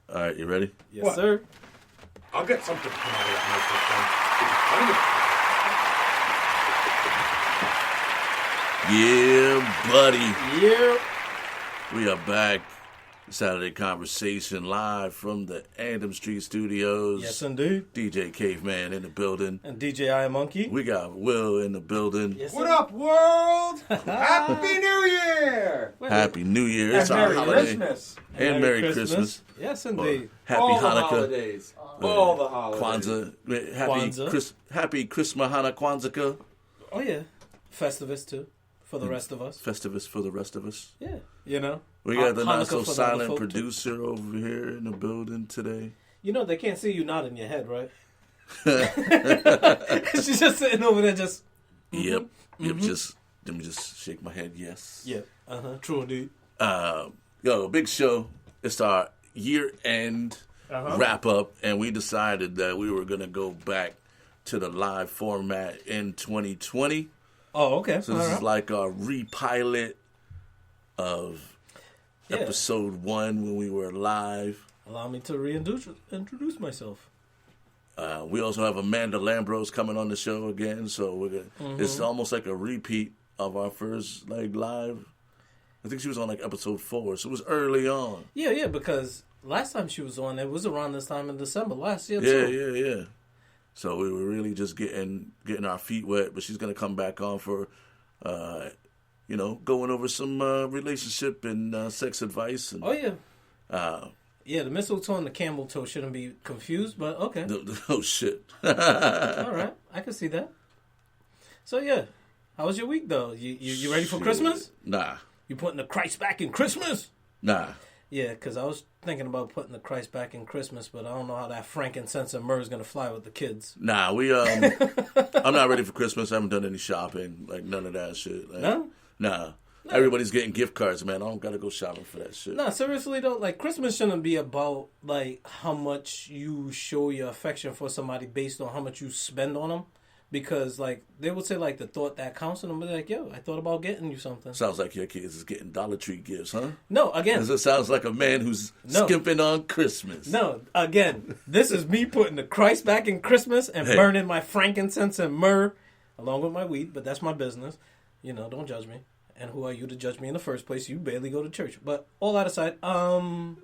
All right, you ready? Yes, What? sir. I'll get something to come out of that Yeah, buddy. Yeah. We are back. Saturday Conversation live from the Andem STreet studios. Yes, indeed. DJ Caveman in the building. And DJ I Monkey. We got Will in the building. Yes, What sir. up, world? Happy New Year! Happy New Year. It's And our Merry holiday. Christmas. And Merry Christmas. Yes, Or indeed. Happy All the Hanukkah. holidays. All the holidays. Kwanzaa. Kwanzaa. Happy Christmas Hana Kwanzaa. Oh, yeah. Festivus, too, for the rest of us. Festivus for the rest of us. Yeah, you know. We got the not Hanukkah so for the silent folk, too. producer over here in the building today. You know, they can't see you nodding your head, right? She's just sitting over there just... Yep. Just let me just shake my head. Yes. Yeah, true indeed. Yo, big show. It's our year-end wrap up, and we decided that we were gonna go back to the live format in 2020. Oh, okay. So this is like a repilot of episode 1 when we were live. Allow me to introduce myself. We also have Amanda Lambros coming on the show again, so we're gonna, it's almost like a repeat of our first like live. I think she was on like episode 4, so it was early on. Yeah, because last time she was on, it was around this time in December last year, Yeah, too. yeah. So we were really just getting our feet wet, but she's gonna come back on for, going over some relationship and sex advice. And, Oh, yeah. Yeah, the mistletoe and the camel toe shouldn't be confused, but okay. Oh, shit. All right, I can see that. So, yeah. How was your week, though? You ready for Shit. Christmas? Nah. You putting the Christ back in Christmas? Nah. Yeah, because I was thinking about putting the Christ back in Christmas, but I don't know how that frankincense and myrrh is going to fly with the kids. Nah, I'm not ready for Christmas. I haven't done any shopping. Like, none of that shit. Like, No? Nah. Everybody's getting gift cards, man. I don't gotta go shopping for that shit. No, seriously, though, like, Christmas shouldn't be about, like, how much you show your affection for somebody based on how much you spend on them. Because, like, they would say, like, the thought that counts, and I'm like, yo, I thought about getting you something. Sounds like your kids is getting Dollar Tree gifts, huh? No, again. It sounds like a man who's skimping on Christmas. No, again, this is me putting the Christ back in Christmas and burning my frankincense and myrrh along with my weed, but that's my business. You know, don't judge me. And who are you to judge me in the first place? You barely go to church. But all that aside, When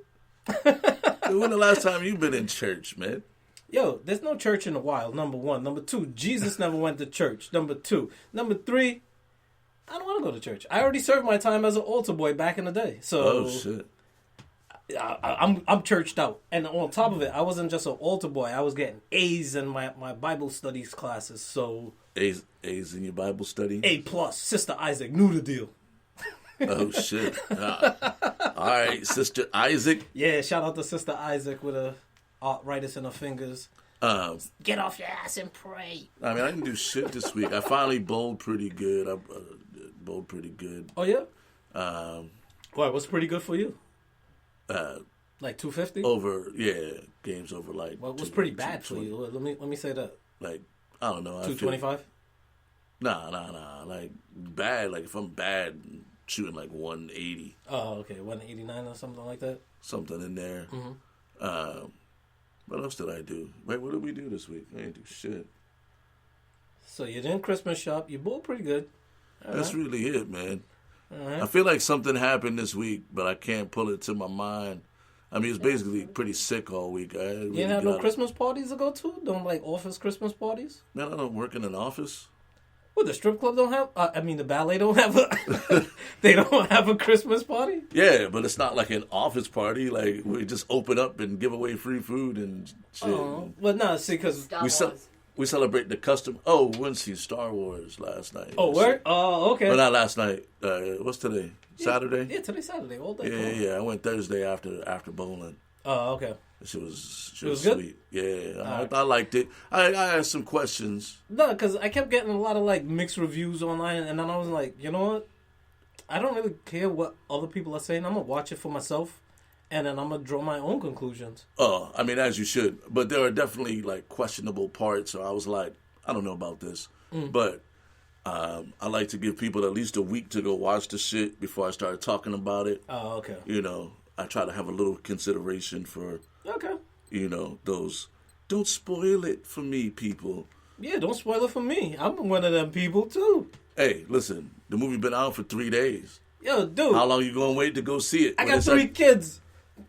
the last time you been in church, man? Yo, there's no church in the wild, number one. Number two, Jesus never went to church. Number two. Number three, I don't want to go to church. I already served my time as an altar boy back in the day. So Oh, shit. I'm churched out. And on top of it, I wasn't just an altar boy. I was getting A's in my Bible studies classes. So A's in your Bible study? A+. Sister Isaac knew the deal. Oh, shit. All right, Sister Isaac. Yeah, shout out to Sister Isaac with a arthritis in her fingers. Get off your ass and pray. I mean, I didn't do shit this week. I finally bowled pretty good. I bowled pretty good. Oh, yeah? Why, what's pretty good for you? Like 250? Games over like. Well, what's pretty bad for you? Let me say that. Like, I don't know. 225? Nah. Like, bad. Like, if I'm bad, shooting like 180. Oh, okay. 189 or something like that? Something in there. What else did I do? Wait, what did we do this week? I didn't do shit. So you didn't Christmas shop. You bowled pretty good. That's really it, man. All right. I feel like something happened this week, but I can't pull it to my mind. I mean, it's basically pretty sick all week. You didn't have no Christmas parties to go to? Don't like office Christmas parties? Man, I don't work in an office. Well, the strip club don't have... the ballet don't have a... they don't have a Christmas party? Yeah, but it's not like an office party. Like, we just open up and give away free food and shit. Oh, well, no, see, because... We celebrate the custom... Oh, we went to see Star Wars last night. Oh, where? Oh, okay. Well, not last night. What's today? Saturday? Yeah, today's Saturday. All day. Yeah. I went Thursday after bowling. Oh, okay. She was good? sweet. Yeah, I liked it. I asked some questions. No, because I kept getting a lot of like mixed reviews online, and then I was like, you know what? I don't really care what other people are saying. I'm gonna watch it for myself, and then I'm gonna draw my own conclusions. Oh, I mean, as you should. But there are definitely like questionable parts. So I was like, I don't know about this, but I like to give people at least a week to go watch the shit before I start talking about it. Oh, okay. You know. I try to have a little consideration for, Okay. Those. Don't spoil it for me, people. Yeah, don't spoil it for me. I'm one of them people too. Hey, listen, the movie been out for 3 days. Yo, dude. How long you gonna wait to go see it? I got 3 kids.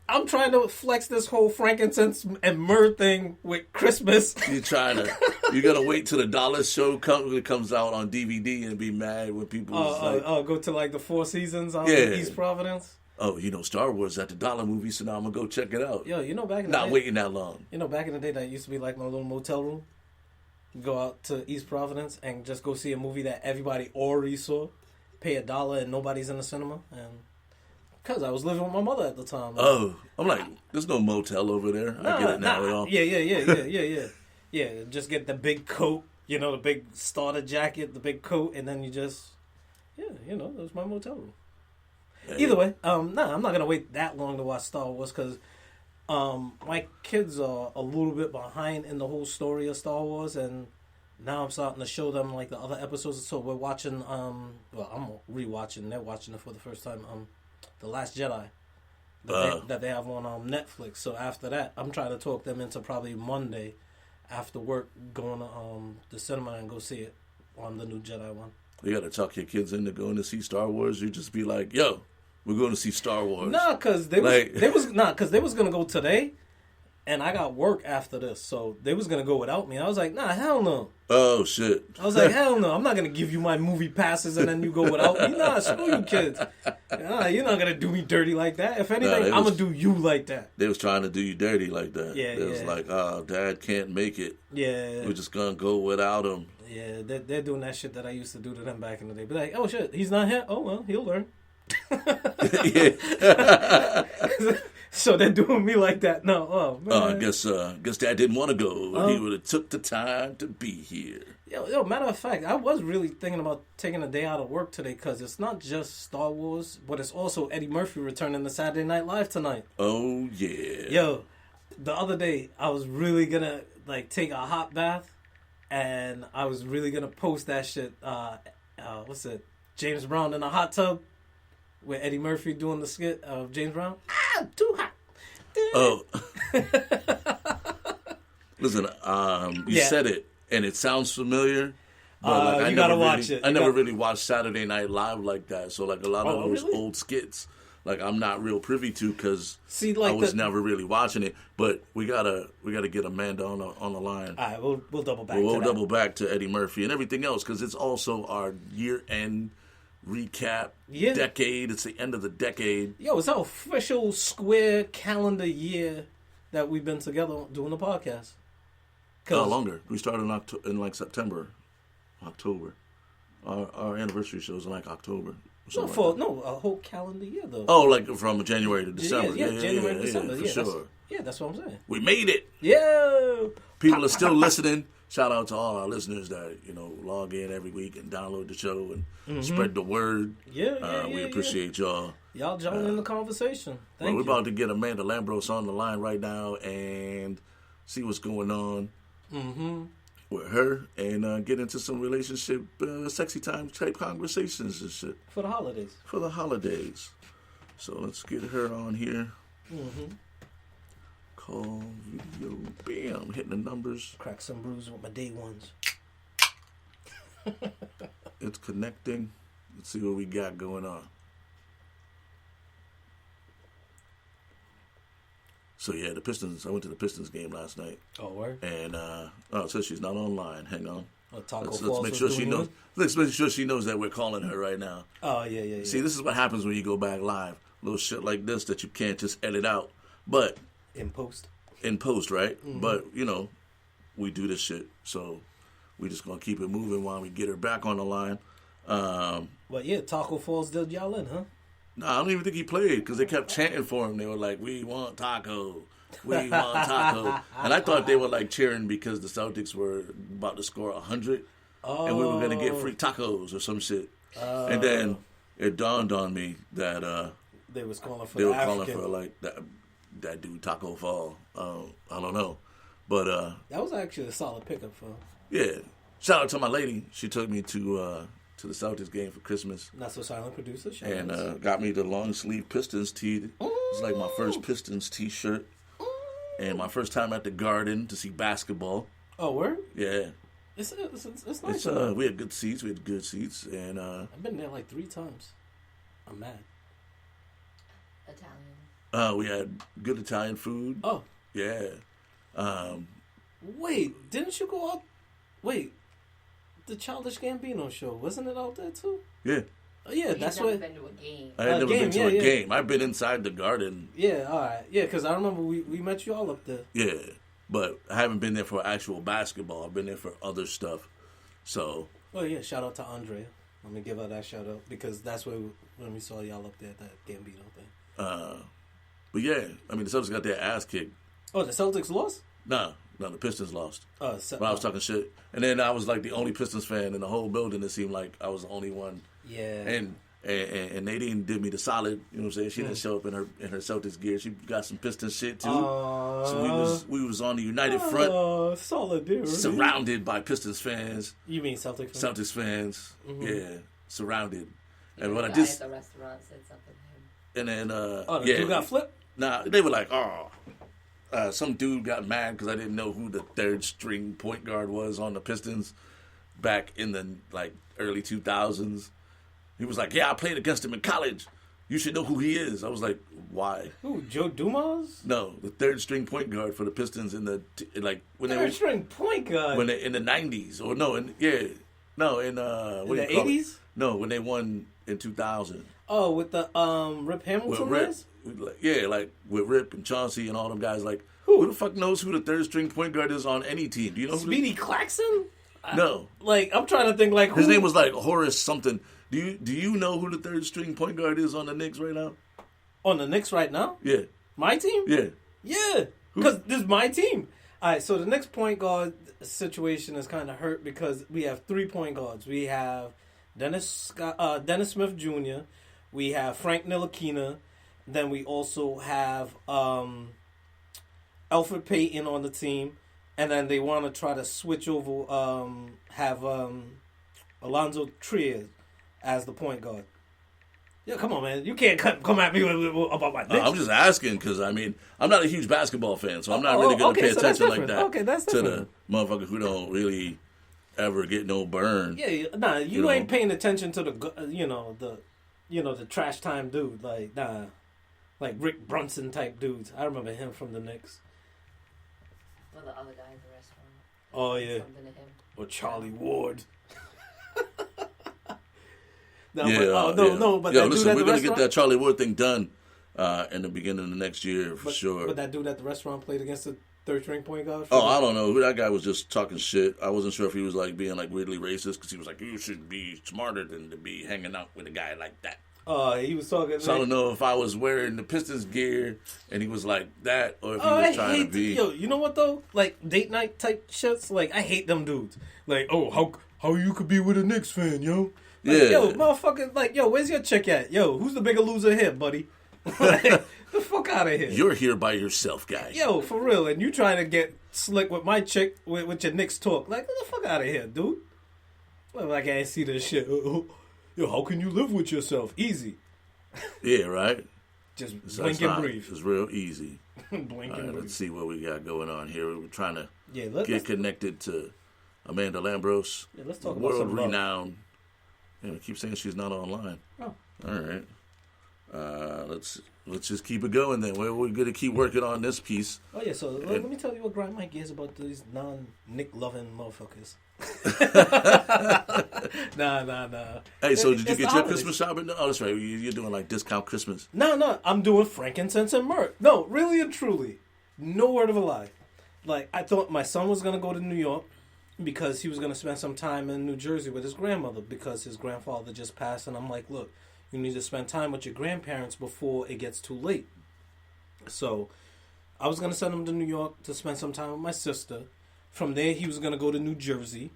I'm trying to flex this whole frankincense and myrrh thing with Christmas. You gotta wait till the dollar show comes out on DVD and be mad when people go to like the Four Seasons on East Providence. Oh, Star Wars at the dollar movie, so now I'm gonna go check it out. Yo, back in the day, not waiting that long. Back in the day, that used to be like my little motel room. Go out to East Providence and just go see a movie that everybody already saw. Pay $1 and nobody's in the cinema, and because I was living with my mother at the time. Oh, I'm like, there's no motel over there. I get it now. Yeah. Just get the big coat, the big starter jacket, the big coat, and then you just, that was my motel room. Yeah, either way, I'm not gonna wait that long to watch Star Wars because my kids are a little bit behind in the whole story of Star Wars, and now I'm starting to show them like the other episodes. So we're watching. I'm rewatching. They're watching it for the first time. The Last Jedi that they have on Netflix. So after that, I'm trying to talk them into probably Monday after work going to the cinema and go see it on the new Jedi one. You got to talk your kids into going to see Star Wars. You just be like, "Yo, we're going to see Star Wars." Nah, because they was gonna go today, and I got work after this, so they was gonna go without me. I was like, "Nah, hell no." Oh shit! I was like, "Hell no! I'm not gonna give you my movie passes and then you go without me." Nah, screw you kids. Nah, you're not gonna do me dirty like that. If anything, I'm gonna do you like that. They was trying to do you dirty like that. Yeah, It was like, "Oh, Dad can't make it. Yeah, we're just gonna go without him." Yeah, they're doing that shit that I used to do to them back in the day. Be like, "Oh shit, he's not here. Oh well, he'll learn." So they're doing me like that. No, oh man. I guess Dad didn't want to go. He would have took the time to be here. Yo, matter of fact, I was really thinking about taking a day out of work today because it's not just Star Wars, but it's also Eddie Murphy returning to Saturday Night Live tonight. Oh yeah. Yo, the other day I was really gonna take a hot bath, and I was really gonna post that shit. What's it? James Brown in a hot tub. With Eddie Murphy doing the skit of James Brown. Too hot. Oh. Listen, you said it, and it sounds familiar. But you gotta watch it. I never really watched Saturday Night Live like that. So a lot of those old skits, I'm not real privy to because I was never really watching it. But we gotta get Amanda on the line. All right, we'll double back. We'll double back to Eddie Murphy and everything else because it's also our year-end recap decade. It's the end of the decade. Yo, it's our official square calendar year that we've been together doing the podcast. Longer. We started in September, October. Our anniversary shows in October. A whole calendar year though. Oh, from January to December. Yeah, January to December. For sure. That's what I'm saying. We made it. Yeah. People are still listening. Shout out to all our listeners that log in every week and download the show and spread the word. We appreciate y'all. Y'all join in the conversation. Thank you. We're about to get Amanda Lambros on the line right now and see what's going on with her and get into some relationship, sexy time type conversations and shit for the holidays. So let's get her on here. Call, video, bam, hitting the numbers. Crack some brews with my day ones. It's connecting. Let's see what we got going on. So yeah, the Pistons. I went to the Pistons game last night. Oh, word. And it says she's not online. Hang on. Let's make sure she knows. Let's make sure she knows that we're calling her right now. Oh yeah. See, this is what happens when you go back live. Little shit like this that you can't just edit out, but. In post, right? But, we do this shit. So we just going to keep it moving while we get her back on the line. But yeah, Taco Falls did y'all in, huh? No, I don't even think he played because they kept chanting for him. They were like, "We want Taco. We want Taco." And I thought they were cheering because the Celtics were about to score 100 and we were going to get free tacos or some shit. And then it dawned on me that they was calling for calling for that dude Taco Fall. I don't know, but that was actually a solid pickup for. Yeah, shout out to my lady. She took me to to the Celtics game for Christmas. Not so silent producer. And got me the long sleeve Pistons tee. It's like my first Pistons t-shirt. And my first time at the Garden to see basketball. Oh, word? Yeah. It's nice. We had good seats. And I've been there like 3 times. I'm mad. Italian. We had good Italian food. Oh. Yeah. Wait, didn't you go out? Wait, the Childish Gambino show, wasn't it out there too? Yeah. Oh, yeah, He's that's never what. been to a game. I had never been to a yeah. game. I've been inside the Garden. Yeah, all right. Yeah, because I remember we met you all up there. Yeah. But I haven't been there for actual basketball. I've been there for other stuff. So. Oh, yeah, shout out to Andrea. Let me give her that shout out because that's when we saw y'all up there at that Gambino thing. But yeah, I mean, the Celtics got their ass kicked. Oh, the Celtics lost? No, the Pistons lost. But I was talking shit. And then I was like the only Pistons fan in the whole building. It seemed like I was the only one. Yeah. And Nadine did me the solid. You know what I'm saying? She didn't show up in her Celtics gear. She got some Pistons shit too. So we was on the United Front. Solidarity. Surrounded by Pistons fans. You mean Celtics fans? Celtics fans. Mm-hmm. Yeah, surrounded. And when The I guy just at the restaurant said something to and him. then the dude got flipped? Nah, they were like, some dude got mad because I didn't know who the third string point guard was on the Pistons back in the early 2000s. He was like, yeah, I played against him in college. You should know who he is. I was like, why? Who, Joe Dumas? No, the third string point guard for the Pistons in the when third string point guard when they in the 90s or in the 80s? No, when they won in 2000. Oh, with the Rip Hamilton days? With Rip and Chauncey and all them guys. Like, Who? who the fuck knows who the third string point guard is on any team? Do you know who? Speedy Claxton? No. I'm trying to think who. His name was Horace something. Do you know who the third string point guard is on the Knicks right now? On the Knicks right now? Yeah. My team? Yeah. Yeah. Because this is my team. All right, so the Knicks point guard situation is kind of hurt because we have 3 point guards. We have Dennis Smith Jr., we have Frank Ntilikina, then we also have Alfred Payton on the team, and then they want to try to switch over, have Alonzo Trier as the point guard. Yeah, come on, man. You can't come at me about my Knicks. I'm just asking because, I mean, I'm not a huge basketball fan, so I'm not really going to pay attention like that that's to different. the motherfucker who don't really ever get no burn. Yeah, nah, you ain't paying attention to the trash time dude. Like Rick Brunson type dudes. I remember him from the Knicks. Well, the other guy at the restaurant. Oh, yeah. Something to him. Or Charlie Ward. But that listen, dude at we're the going to get restaurant. that Charlie Ward thing done in the beginning of the next year for sure. But that dude at the restaurant played against the third string point guard. I don't know. That guy was just talking shit. I wasn't sure if he was being weirdly racist because he was like, you should be smarter than to be hanging out with a guy like that. He was talking. So I don't know if I was wearing the Pistons gear and he was like that, or if he was trying to be. Yo, you know what though? Like date night type shits. I hate them dudes. How you could be with a Knicks fan, yo? Yo, motherfucker. Where's your chick at? Yo, who's the bigger loser here, buddy? The fuck out of here. You're here by yourself, guy. Yo, for real. And you trying to get slick with my chick with your Knicks talk. Get the fuck out of here, dude. I can't see this shit. Yo, how can you live with yourself? Easy. Yeah, right? Just blink and breathe. It's real easy. Blink and breathe. Let's see what we got going on here. We're trying to let's connected to Amanda Lambros. Yeah, let's talk about world-renowned. I keep saying she's not online. Oh. All right. Let's just keep it going then. We're going to keep working on this piece. Oh, yeah, so let me tell you what grind my gears about these non-Nick-loving motherfuckers. Nah. Hey, so did you get your Christmas shopping? Oh, that's right. You're doing discount Christmas. No. I'm doing frankincense and myrrh. No, really and truly. No word of a lie. I thought my son was going to go to New York because he was going to spend some time in New Jersey with his grandmother because his grandfather just passed. And I'm like, look, you need to spend time with your grandparents before it gets too late. So I was going to send him to New York to spend some time with my sister. From there, he was going to go to New Jersey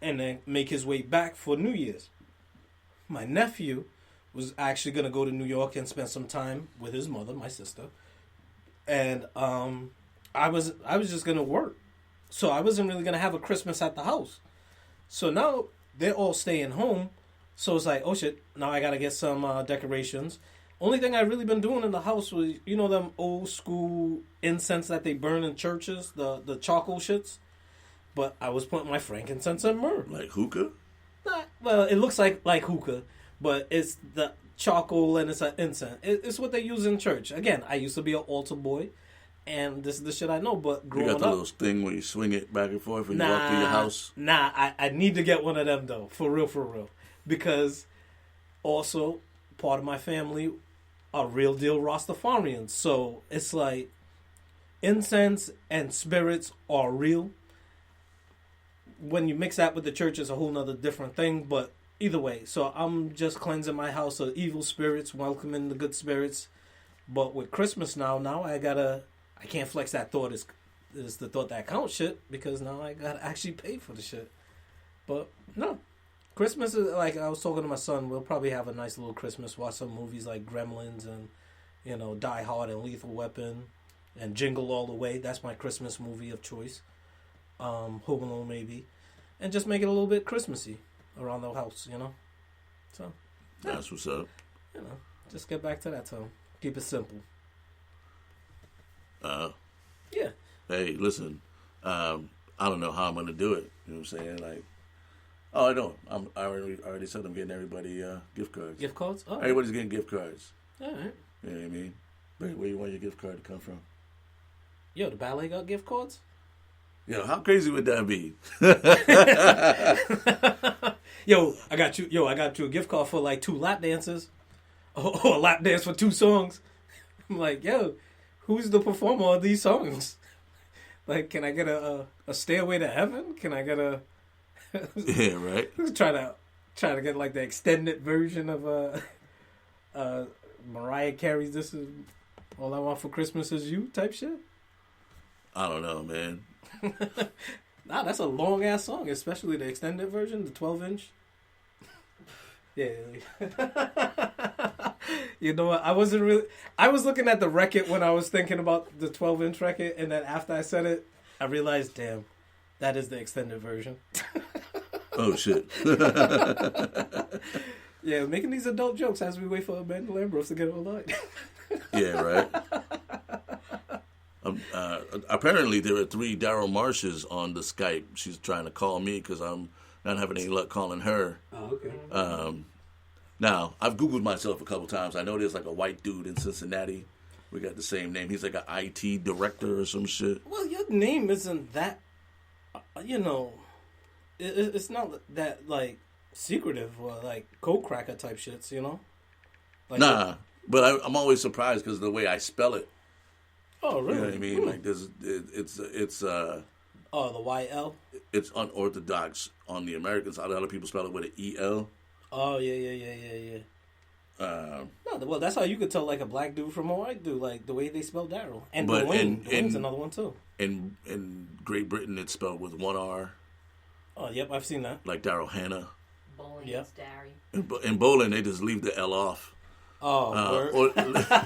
and then make his way back for New Year's. My nephew was actually going to go to New York and spend some time with his mother, my sister. And I was just going to work. So I wasn't really going to have a Christmas at the house. So now they're all staying home. So it's like, oh shit, now I gotta get some decorations. Only thing I've really been doing in the house was, you know, them old school incense that they burn in churches, the charcoal shits. But I was putting my frankincense and myrrh. Like hookah? Well, it looks like hookah, but it's the charcoal and it's an incense. It's what they use in church. Again, I used to be an altar boy, and this is the shit I know. But growing You up, got the little thing where you swing it back and forth when you walk through your house? Nah, I need to get one of them though, for real, because also part of my family are real deal Rastafarians, so it's like incense and spirits are real. When you mix that with the church, it's a whole nother different thing, but either way, so I'm just cleansing my house of evil spirits, welcoming the good spirits. But with Christmas now I can't flex that thought is the thought that counts shit, because now I gotta actually pay for the shit. But no, Christmas is like, I was talking to my son, we'll probably have a nice little Christmas, watch some movies like Gremlins and, you know, Die Hard and Lethal Weapon and Jingle All the Way. That's my Christmas movie of choice. Home Alone maybe, and just make it a little bit Christmassy around the house, you know. So yeah, That's what's up. you know, just get back to that tone. Keep it simple. Yeah. Hey, listen, I don't know how I'm going to do it. You know what I'm saying? Like, oh, I don't. I already said I'm getting everybody gift cards. Gift cards? Oh, Everybody's getting gift cards. all right. You know what I mean? Where you want your gift card to come from? Yo, the ballet got gift cards? Yo, how crazy would that be? Yo, I got you a gift card for like 2 lap dances. Or a lap dance for 2 songs. I'm like, yo, who's the performer of these songs? Like, can I get a Stairway to Heaven? Can I get a Yeah, right. try to get like the extended version of Mariah Carey's "This Is All I Want for Christmas Is You" type shit? I don't know, man. Nah, that's a long ass song, especially the extended version, the 12-inch. Yeah. You know what? I was looking at the record when I was thinking about the 12-inch record, and then after I said it, I realized, damn, that is the extended version. Oh, shit. Yeah, making these adult jokes as we wait for Amanda Lambros to get online. Yeah, right. Apparently, there are 3 Daryl Marshes on the Skype. She's trying to call me because I'm not having any luck calling her. Oh, okay. Now, I've Googled myself a couple times. I know there's like a white dude in Cincinnati. We got the same name. He's like an IT director or some shit. Well, your name isn't that, you know, it's not that, like, secretive or, like, code cracker type shits, you know? Like, Nah, but I'm always surprised because of the way I spell it. Oh, really? You know what I mean? Like, it's Oh, the YL? it's unorthodox on the American side. Other people spell it with an EL. Oh, yeah. No, well, that's how you could tell, like, a black dude from a white dude, like, the way they spell Daryl. And But Dwayne. Dwayne's another one, too. In Great Britain, it's spelled with 1 R, Oh, yep, I've seen that. like Daryl Hannah. Bowling Yep. is Darry. In bowling, they just leave the L off. Oh, Or,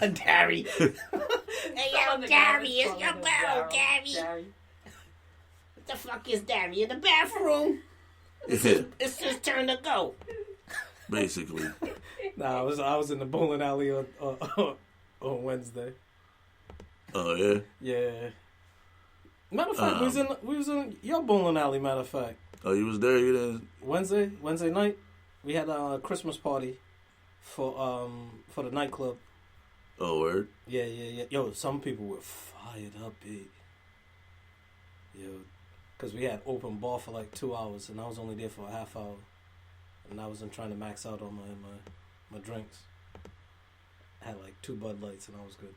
Darry. Hey, yo, Gary, it's your barrel, Gary. Darry. What the fuck is Gary in the bathroom? yeah, It's his turn to go. basically. Nah, I was in the bowling alley on Wednesday. Oh, yeah? Yeah. Matter of fact, we was in your bowling alley. Matter of fact, Oh, you was there? You didn't? Wednesday night, we had a Christmas party for the nightclub. Oh, word? Yeah. Yo, some people were fired up, big. Yo, because we had open bar for like 2 hours, and I was only there for a half hour, and I wasn't trying to max out on my drinks. I had like 2 Bud Lights, and I was good.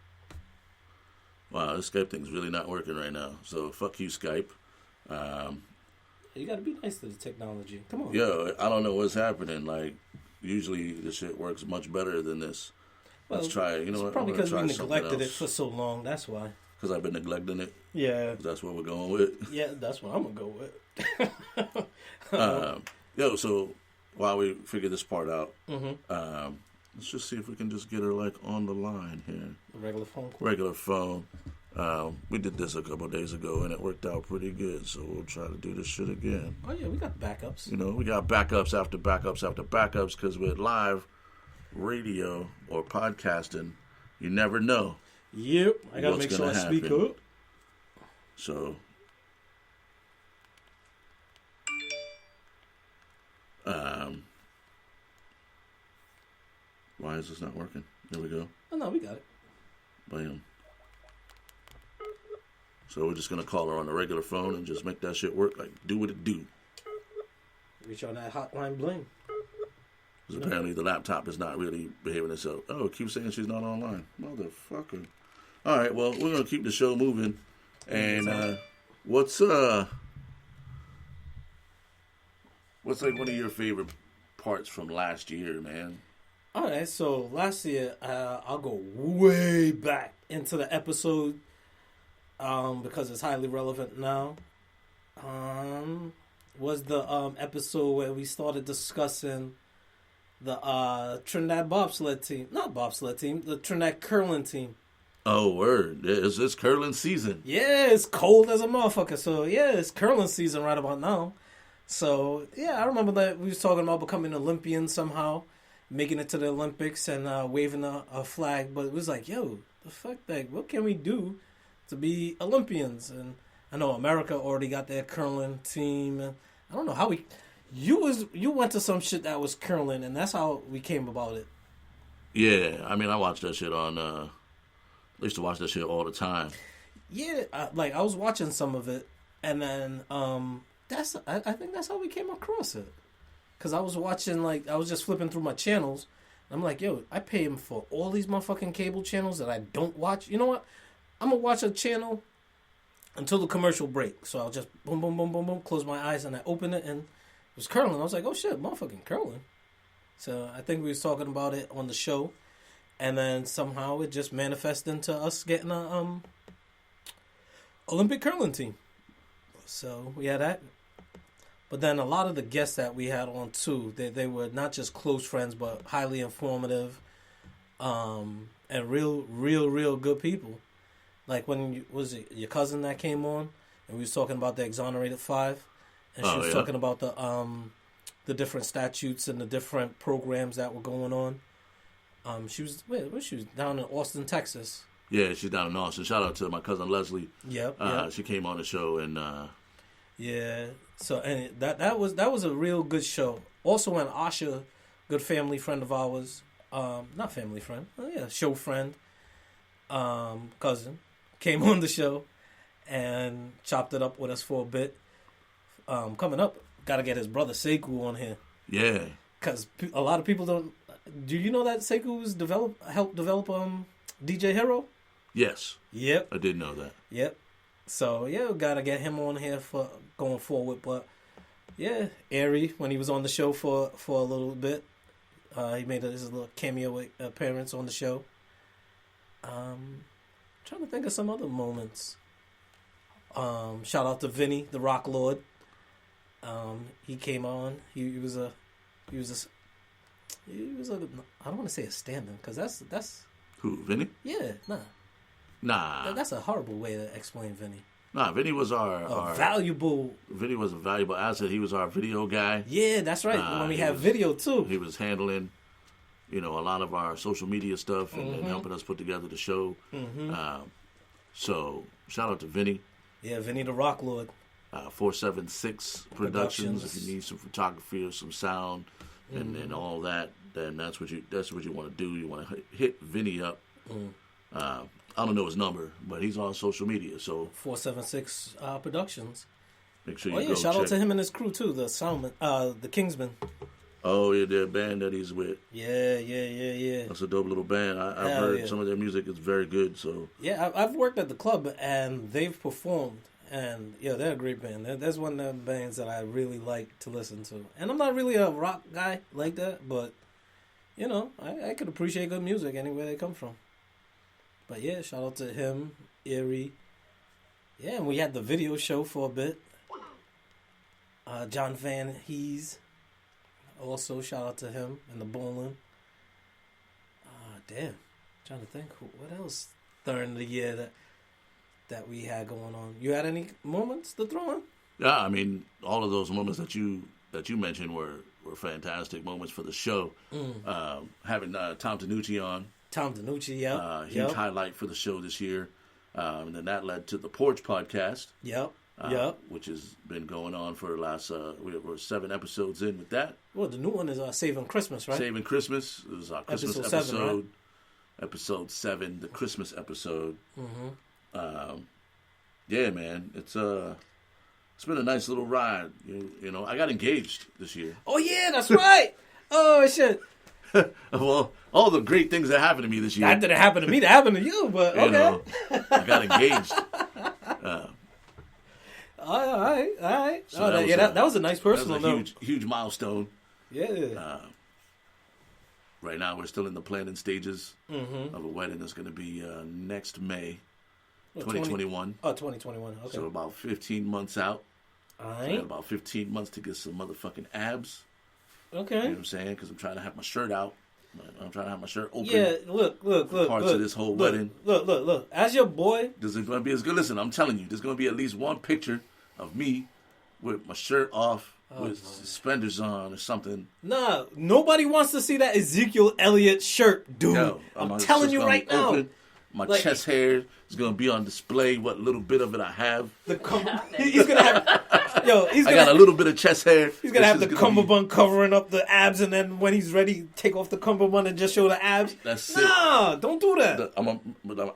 Wow, this Skype thing's really not working right now. So, fuck you, Skype. You gotta be nice to the technology. Come on. Yo, I don't know what's happening. Like, usually this shit works much better than this. Well, Let's try it. You know it's what? probably because we try something neglected it else. for so long. That's why. Because I've been neglecting it. Yeah. That's what we're going with. Yeah, that's what I'm gonna go with. Yo, so while we figure this part out, Mm-hmm. let's just see if we can just get her like on the line here. Regular phone call. Regular phone. We did this a couple of days ago, and it worked out pretty good. So we'll try to do this shit again. Oh yeah, we got backups. You know, we got backups after backups after backups because with live radio or podcasting, you never know. Yep, I gotta what's make sure I gonna speak happen. up. So, why is this not working? There we go. Oh no, we got it. Bam. So we're just gonna call her on the regular phone and just make that shit work. Like, do what it do. Reach on that hotline bling. Because apparently the laptop is not really behaving itself. Oh, it keeps saying she's not online. Motherfucker. All right, well, we're going to keep the show moving. And what's like one of your favorite parts from last year, man? All right, so last year, I'll go way back into the episode because it's highly relevant now. Was the episode where we started discussing the Trinidad bobsled team. Not bobsled team, the Trinidad curling team. Oh, word. It's curling season. Yeah, it's cold as a motherfucker. So, yeah, it's curling season right about now. So, yeah, I remember that we was talking about becoming Olympians somehow, making it to the Olympics and waving a flag. But it was like, yo, the fuck, like, what can we do to be Olympians? And I know America already got their curling team. And I don't know how we... You went to some shit that was curling, and that's how we came about it. Yeah, I mean, I watched that shit on... I used to watch that shit all the time. Yeah, I was watching some of it, and then I think that's how we came across it. Because I was watching, I was just flipping through my channels, and I'm like, yo, I pay him for all these motherfucking cable channels that I don't watch. You know what? I'm going to watch a channel until the commercial break. So I'll just boom, boom, boom, boom, boom, close my eyes, and I open it, and it was curling. I was like, oh shit, motherfucking curling. So I think we was talking about it on the show. And then somehow it just manifested into us getting a Olympic curling team. So we had that. But then a lot of the guests that we had on too, they were not just close friends, but highly informative, and real good people. Like when was it your cousin that came on, and we was talking about the exonerated 5, and she was talking about the different statutes and the different programs that were going on. She was down in Austin, Texas. Yeah, she's down in Austin. Shout out to my cousin Leslie. Yep. She came on the show and yeah. So and that was a real good show. Also, when Asha, good family friend of ours, not family friend, show friend, cousin, came on the show and chopped it up with us for a bit. Coming up, got to get his brother Sekou on here. Yeah. Because a lot of people don't. Do you know that Sekou's helped develop DJ Hero? Yes. Yep. I did know that. Yep. So yeah, we gotta get him on here for going forward. But yeah, Airy, when he was on the show for a little bit, he made his little cameo appearance on the show. Trying to think of some other moments. Shout out to Vinny, the Rock Lord. He came on. He was a I don't want to say a stand-in because that's who, Vinny? Yeah, nah. That's a horrible way to explain Vinny. Nah, Vinny was our valuable. Vinny was a valuable asset. He was our video guy. Yeah, that's right. When we have video too, he was handling, a lot of our social media stuff and helping us put together the show. Mm-hmm. So shout out to Vinny. Yeah, Vinny the Rock Lord. 476 Productions. If you need some photography or some sound and all that, then that's what you want to do. You want to hit Vinny up. I don't know his number, but he's on social media. So 476 Productions. Make sure you go shout out to him and his crew too. The Soundman, the Kingsmen. Oh yeah, their band that he's with. Yeah. That's a dope little band. I've heard some of their music is very good. So yeah, I've worked at the club and they've performed. And, they're a great band. That's one of the bands that I really like to listen to. And I'm not really a rock guy like that, but, I could appreciate good music anywhere they come from. But, yeah, shout out to him, Erie. Yeah, and we had the video show for a bit. John Van Hees. Also, shout out to him and the Bowling. Damn. Trying to think, what else during the year that... that we had going on. You had any moments to throw in? Yeah, I mean, all of those moments that you mentioned were fantastic moments for the show. Having Tom DiNucci on. Tom DiNucci, yeah. Huge highlight for the show this year. And then that led to the Porch podcast. Yep. Which has been going on for the last, we're 7 episodes in with that. Well, the new one is Saving Christmas, right? Saving Christmas. It was our Christmas Episode episode. 7, right? Episode 7, the Christmas episode. Yeah, man. It's been a nice little ride. You know, I got engaged this year. Oh, yeah, that's right. Oh, shit. Well, all the great things that happened to me this year. That didn't happen to me. That happened to you, but okay. You know, I got engaged. All right. So that was a nice personal that was a note. huge milestone. Yeah. Right now, we're still in the planning stages of a wedding that's going to be next May, 2021. 2021. Okay. So about 15 months out. All So I right. got about 15 months to get some motherfucking abs. Okay. You know what I'm saying? Because I'm trying to have my shirt out. I'm trying to have my shirt open. Yeah, look. Parts of this whole wedding. Look. As your boy. This is going to be as good. Listen, I'm telling you, there's going to be at least one picture of me with my shirt off, with suspenders on or something. Nah, nobody wants to see that Ezekiel Elliott shirt, dude. No, I'm telling you right now. My Like- chest hair is going to be on display, what little bit of it I have. He's gonna have. Yo, he's I gonna. got a little bit of chest hair. He's gonna have the cummerbund covering up the abs, and then when he's ready, take off the cummerbund and just show the abs. That's it. Nah, don't do that.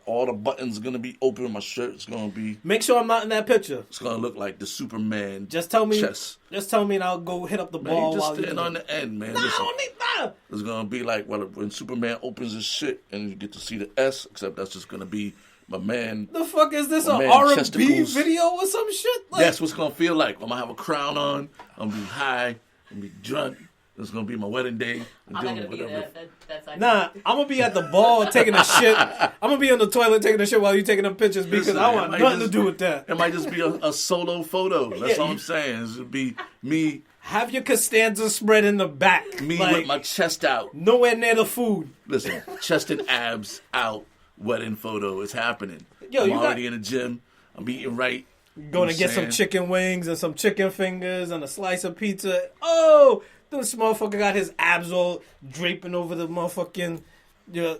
All the buttons are going to be open. My shirt's going to be... Make sure I'm not in that picture. It's going to look like the Superman Just tell me. chest. Just tell me, and I'll go hit up the Man, ball you just while you stand on the end, man. Nah, Listen, I don't need that. it's going to be like when Superman opens his shit and you get to see the S, except that's just going to be my man. The fuck is this? My An man R&B chesticles. video or some shit? Like, That's what's going to feel like. I'm going to have a crown on. I'm going to be high. I'm going to be drunk. It's going to be my wedding day. I'm not gonna be there. That's Nah, I'm gonna be at the ball taking a shit. I'm gonna be on the toilet taking a shit while you taking them pictures because Listen, I it want might nothing just- to do with that. It might just be a solo photo. That's Yeah. all I'm saying. It would be me Have your Costanza spread in the back. with my chest out. nowhere near the food. Listen, chest and abs out. Wedding photo is happening. Yo, I'm you already in the gym. I'm eating right. Going to get some chicken wings and some chicken fingers and a slice of pizza. Oh, this motherfucker got his abs all draping over the motherfucking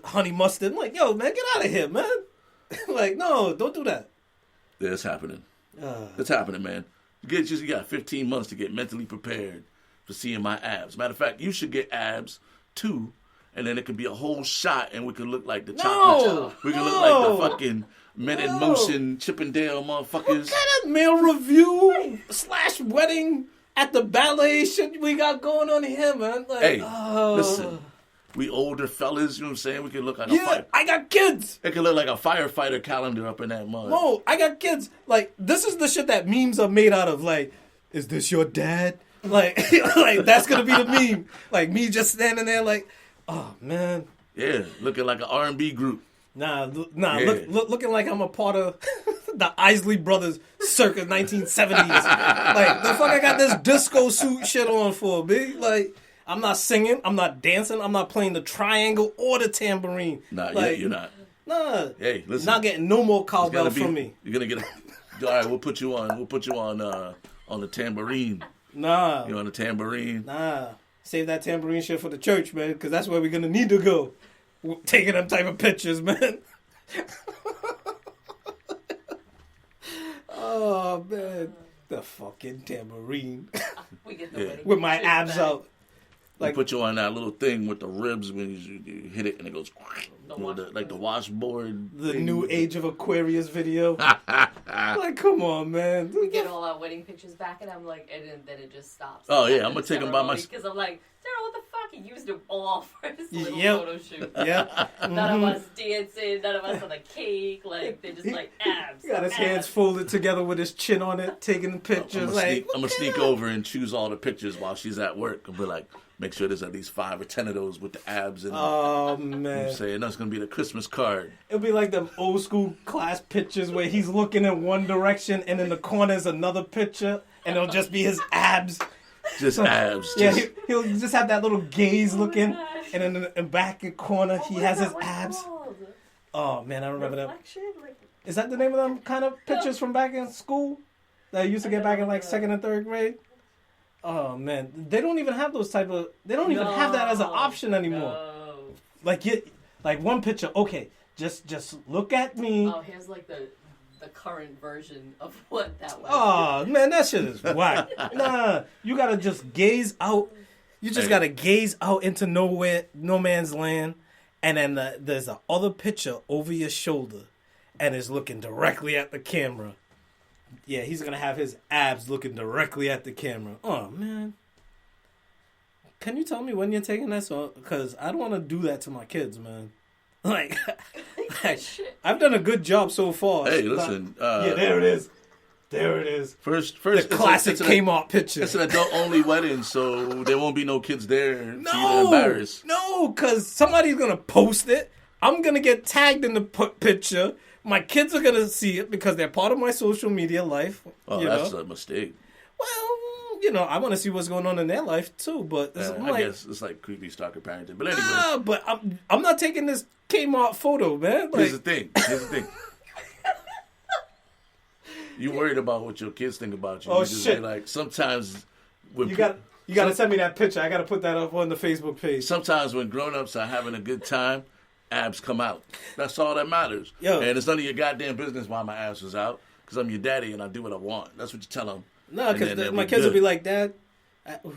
honey mustard. I'm like, yo, man, get out of here, man. Like, no, don't do that. Yeah, it's happening. It's happening, man. You got 15 months to get mentally prepared for seeing my abs. Matter of fact, you should get abs too, and then it could be a whole shot, and we could look like the chocolate. We could look like the fucking Men in Motion, Chippendale motherfuckers. What kind of meal review / wedding at the ballet shit we got going on here, man? Like, Hey, listen, we older fellas, you know what I'm saying? We could look like a Yeah, fire. I got kids. It could look like a firefighter calendar up in that mud. No, I got kids. Like, this is the shit that memes are made out of. Like, is this your dad? Like, like that's gonna be the meme. Like me just standing there, like, oh man. Yeah, looking like an R&B group. Nah, Yeah. looking like I'm a part of the Isley Brothers circa 1970s. Like, the fuck I got this disco suit shit on for, B? Like, I'm not singing, I'm not dancing, I'm not playing the triangle or the tambourine. Nah, like, you're not. Nah. Hey, listen. Not getting no more It's gonna cowbell be- from me. You're gonna get. All right, we'll put you on the tambourine. Nah. You're on the tambourine. Nah. Save that tambourine shit for the church, man, because that's where we're going to need to go. Taking them type of pictures, man. Oh, man. The fucking tambourine. We get the Yeah. wedding With my pictures abs back. out. Like, put you on that little thing with the ribs when you hit it and it goes like the washboard. The thing. new Age of Aquarius video. Like, come on, man. We get all our wedding pictures back, and I'm like, and then it just stops. Oh, yeah, I'm gonna take 'em by my- because I'm like, Daryl, what the fuck? He used them all for his little Yep. photo shoot. Yeah. None of us dancing, none of us on the cake. Like they're just like abs. He got his abs. hands folded together with his chin on it, taking the pictures. I'm gonna Like, sneak over and choose all the pictures while she's at work and be like, make sure there's at least 5 or 10 of those with the abs in them. oh, I'm man. saying that's gonna be the Christmas card. It'll be like them old school class pictures where he's looking in one direction and in the corner is another picture and it'll just be his abs. Just abs. Yeah, Just, he'll just have that little gaze looking gosh. and in the back corner he What has is his that abs. called? Oh man, I remember that. Reflection? Like, Is that the name of them kind of pictures from back in school that I used to get back in like 2nd and 3rd grade? Oh man, they don't even have those type of. They don't even have that as an option anymore. No. Like one picture. Okay, just look at me. Oh, here's like the current version of what that was. Oh man, that shit is whack. Nah, you gotta just gaze out. You just gotta gaze out into nowhere, no man's land, and then there's a other picture over your shoulder, and it's looking directly at the camera. Yeah, he's gonna have his abs looking directly at the camera. Oh man, can you tell me when you're taking that? So, because I don't want to do that to my kids, man. Like I've done a good job so far. Hey, listen. Yeah, there it is. There it is. First, the classic Kmart picture. It's an adult-only wedding, so there won't be no kids there for you to embarrass. No, because somebody's going to post it. I'm going to get tagged in the picture. My kids are going to see it because they're part of my social media life. Oh, that's a mistake. Well, I want to see what's going on in their life, too. But I guess it's like creepy stalker parenting. But anyway. Nah, but I'm not taking this Kmart photo, man. Here's the thing. You worried about what your kids think about you. Oh, you just shit. Like, sometimes... You got to send me that picture. I got to put that up on the Facebook page. Sometimes when grown-ups are having a good time, abs come out. That's all that matters. Yo. And it's none of your goddamn business why my abs was out, because I'm your daddy and I do what I want. That's what you tell them. No, because my kids will be like, Dad,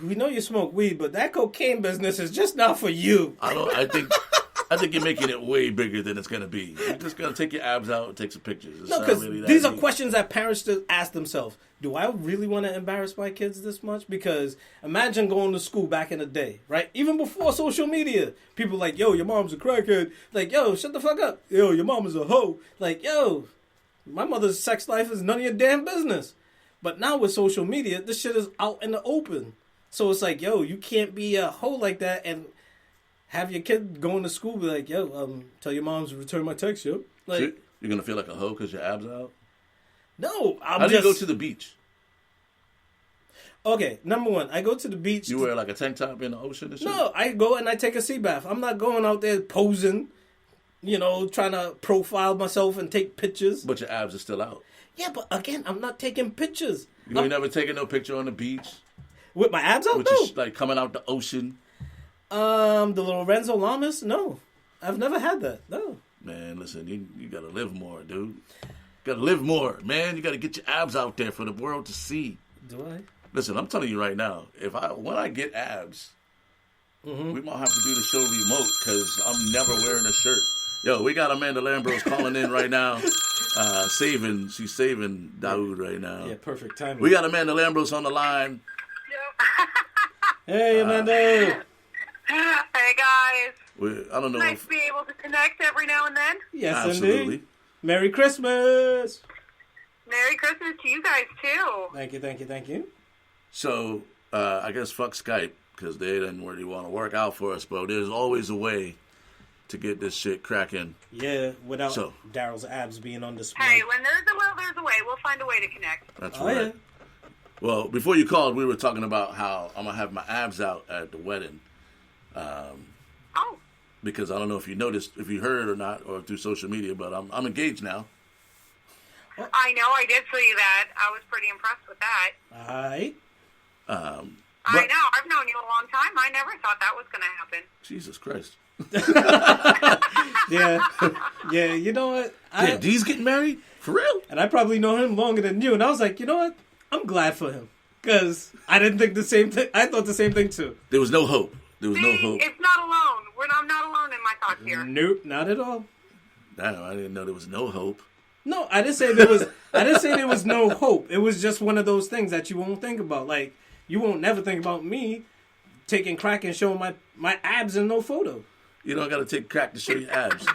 we know you smoke weed, but that cocaine business is just not for you. I think you're making it way bigger than it's going to be. You're just going to take your abs out and take some pictures. It's No, because really these are deep. questions that parents should ask themselves. Do I really want to embarrass my kids this much? Because imagine going to school back in the day, right? Even before social media. People like, yo, your mom's a crackhead. Like, yo, shut the fuck up. Yo, your mom is a hoe. Like, yo, my mother's sex life is none of your damn business. But now with social media, this shit is out in the open. So it's like, yo, you can't be a hoe like that and have your kid going to school be like, yo, tell your moms to return my text, yo. Like, So you're going to feel like a hoe because your abs out? no, How do you go to the beach? Okay, number one, I go to the beach. You wear like a tank top in the ocean and shit? No, I go and I take a sea bath. I'm not going out there posing, trying to profile myself and take pictures. But your abs are still out. Yeah, but again, I'm not taking pictures. You ain't never taken no picture on the beach? With my abs out? With No. your, like coming out the ocean? The Lorenzo Lamas? No. I've never had that. No. Man, listen, you got to live more, dude. Got to live more, man. You got to get your abs out there for the world to see. Do I? Listen, I'm telling you right now, when I get abs, we might have to do the show remote because I'm never wearing a shirt. Yo, we got Amanda Lambros calling in right now. She's saving Daoud right now. Yeah, perfect timing. We got Amanda Lambros on the line. Hey, Amanda. Hey guys. I don't know Nice to be able to connect every now and then. Yes, Absolutely. indeed. Merry Christmas. Merry Christmas to you guys too. Thank you. So, I guess fuck Skype because they didn't really want to work out for us, but there's always a way to get this shit cracking. Yeah, without Daryl's abs being on display. Hey, when there's a will, there's a way. We'll find a way to connect. That's Oh, right. yeah. Well, before you called, we were talking about how I'm going to have my abs out at the wedding. Oh. Because I don't know if you noticed, if you heard or not, or through social media, but I'm engaged now. I know, I did see that. I was pretty impressed with that. All right. I know, I've known you a long time. I never thought that was going to happen. Jesus Christ. Yeah, you know what? Damn, D's getting married? For real? And I probably know him longer than you. And I was like, you know what? I'm glad for him. Because I didn't think the same thing. I thought the same thing, too. There was no hope. There was no hope. It's not alone. I'm not alone in my thoughts here. Nope, not at all. Damn, I didn't know there was no hope. No, I didn't say there was. I didn't say there was no hope. It was just one of those things that you won't think about. Like you won't never think about me taking crack and showing my abs in no photo. You don't got to take crack to show your abs.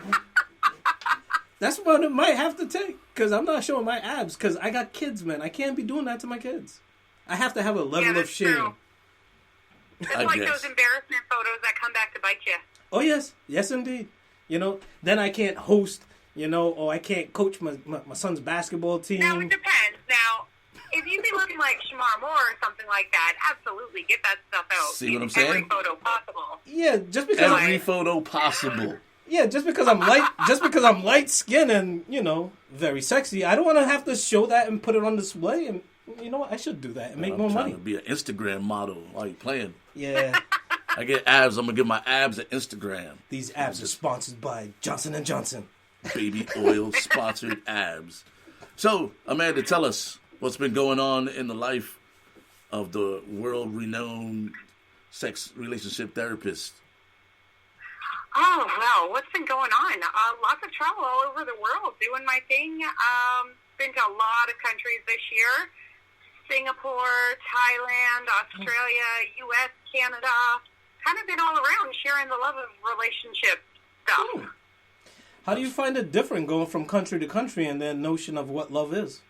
That's what it might have to take because I'm not showing my abs because I got kids, man. I can't be doing that to my kids. I have to have a level of shame. True. It's I like guess. those embarrassment photos that come back to bite you. Oh yes, indeed. Then I can't host. Or I can't coach my son's basketball team. Now, it depends. Now, if you be looking like Shamar Moore or something like that, absolutely, get that stuff out. See what I'm Every saying? photo possible. Yeah, just because Every photo possible. Yeah, just because I'm light skinned and, you know, very sexy, I don't want to have to show that and put it on display. And you know what? I should do that and make more money. I'm trying to be an Instagram model while you're playing. Yeah. I get abs. I'm going to give my abs an Instagram. These abs are sponsored by Johnson & Johnson. Baby oil sponsored abs. So, Amanda, tell us what's been going on in the life of the world-renowned sex relationship therapist. Oh, well, what's been going on? Lots of travel all over the world, doing my thing. Been to a lot of countries this year. Singapore, Thailand, Australia, U.S., Canada. Kind of been all around sharing the love of relationship stuff. Ooh. How do you find it different going from country to country and their notion of what love is?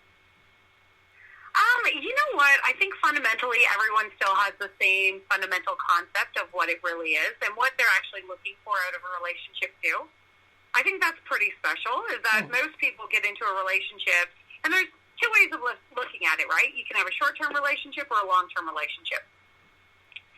You know what? I think fundamentally everyone still has the same fundamental concept of what it really is and what they're actually looking for out of a relationship too. I think that's pretty special, is that most people get into a relationship, and there's two ways of looking at it, right? You can have a short-term relationship or a long-term relationship.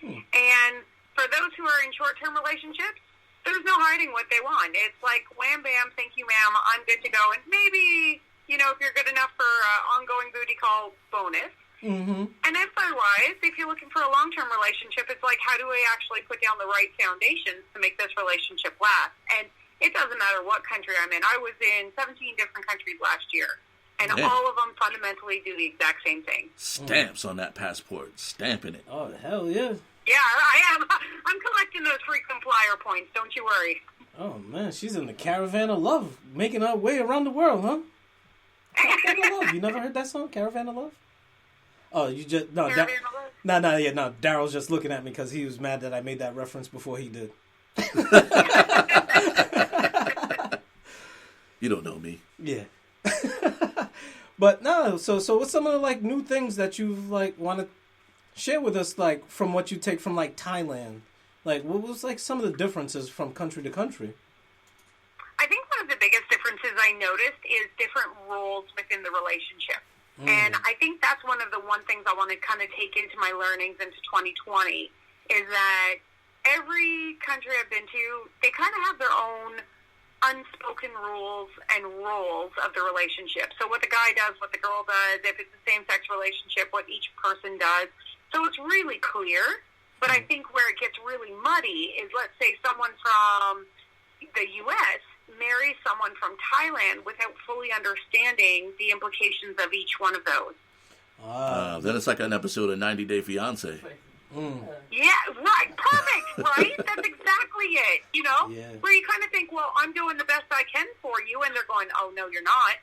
And for those who are in short-term relationships, there's no hiding what they want. It's like, wham, bam, thank you, ma'am, I'm good to go. And maybe, you know, if you're good enough for an ongoing booty call, bonus. Mm-hmm. And if otherwise, if you're looking for a long-term relationship, it's like, how do we actually put down the right foundations to make this relationship last? And it doesn't matter what country I'm in. I was in 17 different countries last year, and all of them fundamentally do the exact same thing. Stamps on that passport. Stamping it. Oh, hell yeah. Yeah, I am. I'm collecting those frequent flyer points. Don't you worry. Oh, man, she's in the caravan of love, making her way around the world, huh? Caravan of Love. You never heard that song, Caravan of Love? Oh, you just... No, no, Daryl's just looking at me because he was mad that I made that reference before he did. You don't know me. Yeah. But no, so what's some of the, like, new things that you, like, want to share with us, like, from what you take from, like, Thailand? Like, what was, like, some of the differences from country to country? I think one of the biggest differences I noticed is different roles within the relationship. And I think that's one of the things I want to kind of take into my learnings into 2020 is that every country I've been to, they kind of have their own unspoken rules and roles of the relationship. So what the guy does, what the girl does, if it's a same-sex relationship, what each person does. So it's really clear. But I think where it gets really muddy is, let's say someone from the U.S. marries someone from Thailand without fully understanding the implications of each one of those. Then it's like an episode of 90 Day Fiancé. Yeah, right, perfect, right? That's exactly it, you know? Yeah. Where you kind of think, well, I'm doing the best I can for you, and they're going, oh, no, you're not.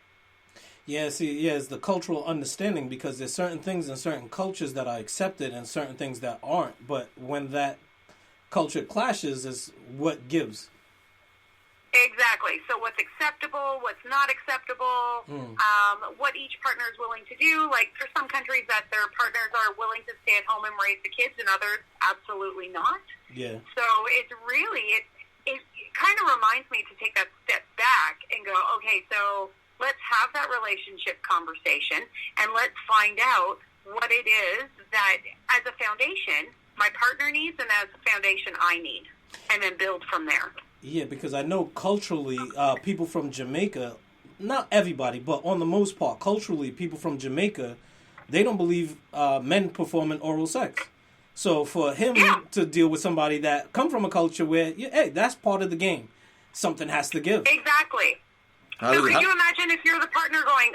Yeah, see, it's the cultural understanding, because there's certain things in certain cultures that are accepted and certain things that aren't. But when that culture clashes is what gives. Exactly. So what's acceptable, what's not acceptable, what each partner is willing to do. Like, there's some countries that their partners are willing to stay at home and raise the kids, and others absolutely not. Yeah. So it's really, it kind of reminds me to take that step back and go, okay, so let's have that relationship conversation, and let's find out what it is that, as a foundation, my partner needs, and as a foundation, I need, and then build from there. Yeah, because I know culturally, people from Jamaica, not everybody, but on the most part, culturally, people from Jamaica, they don't believe men performing oral sex. So for him to deal with somebody that come from a culture where, hey, that's part of the game. Something has to give. Exactly. So could you imagine if you're the partner going,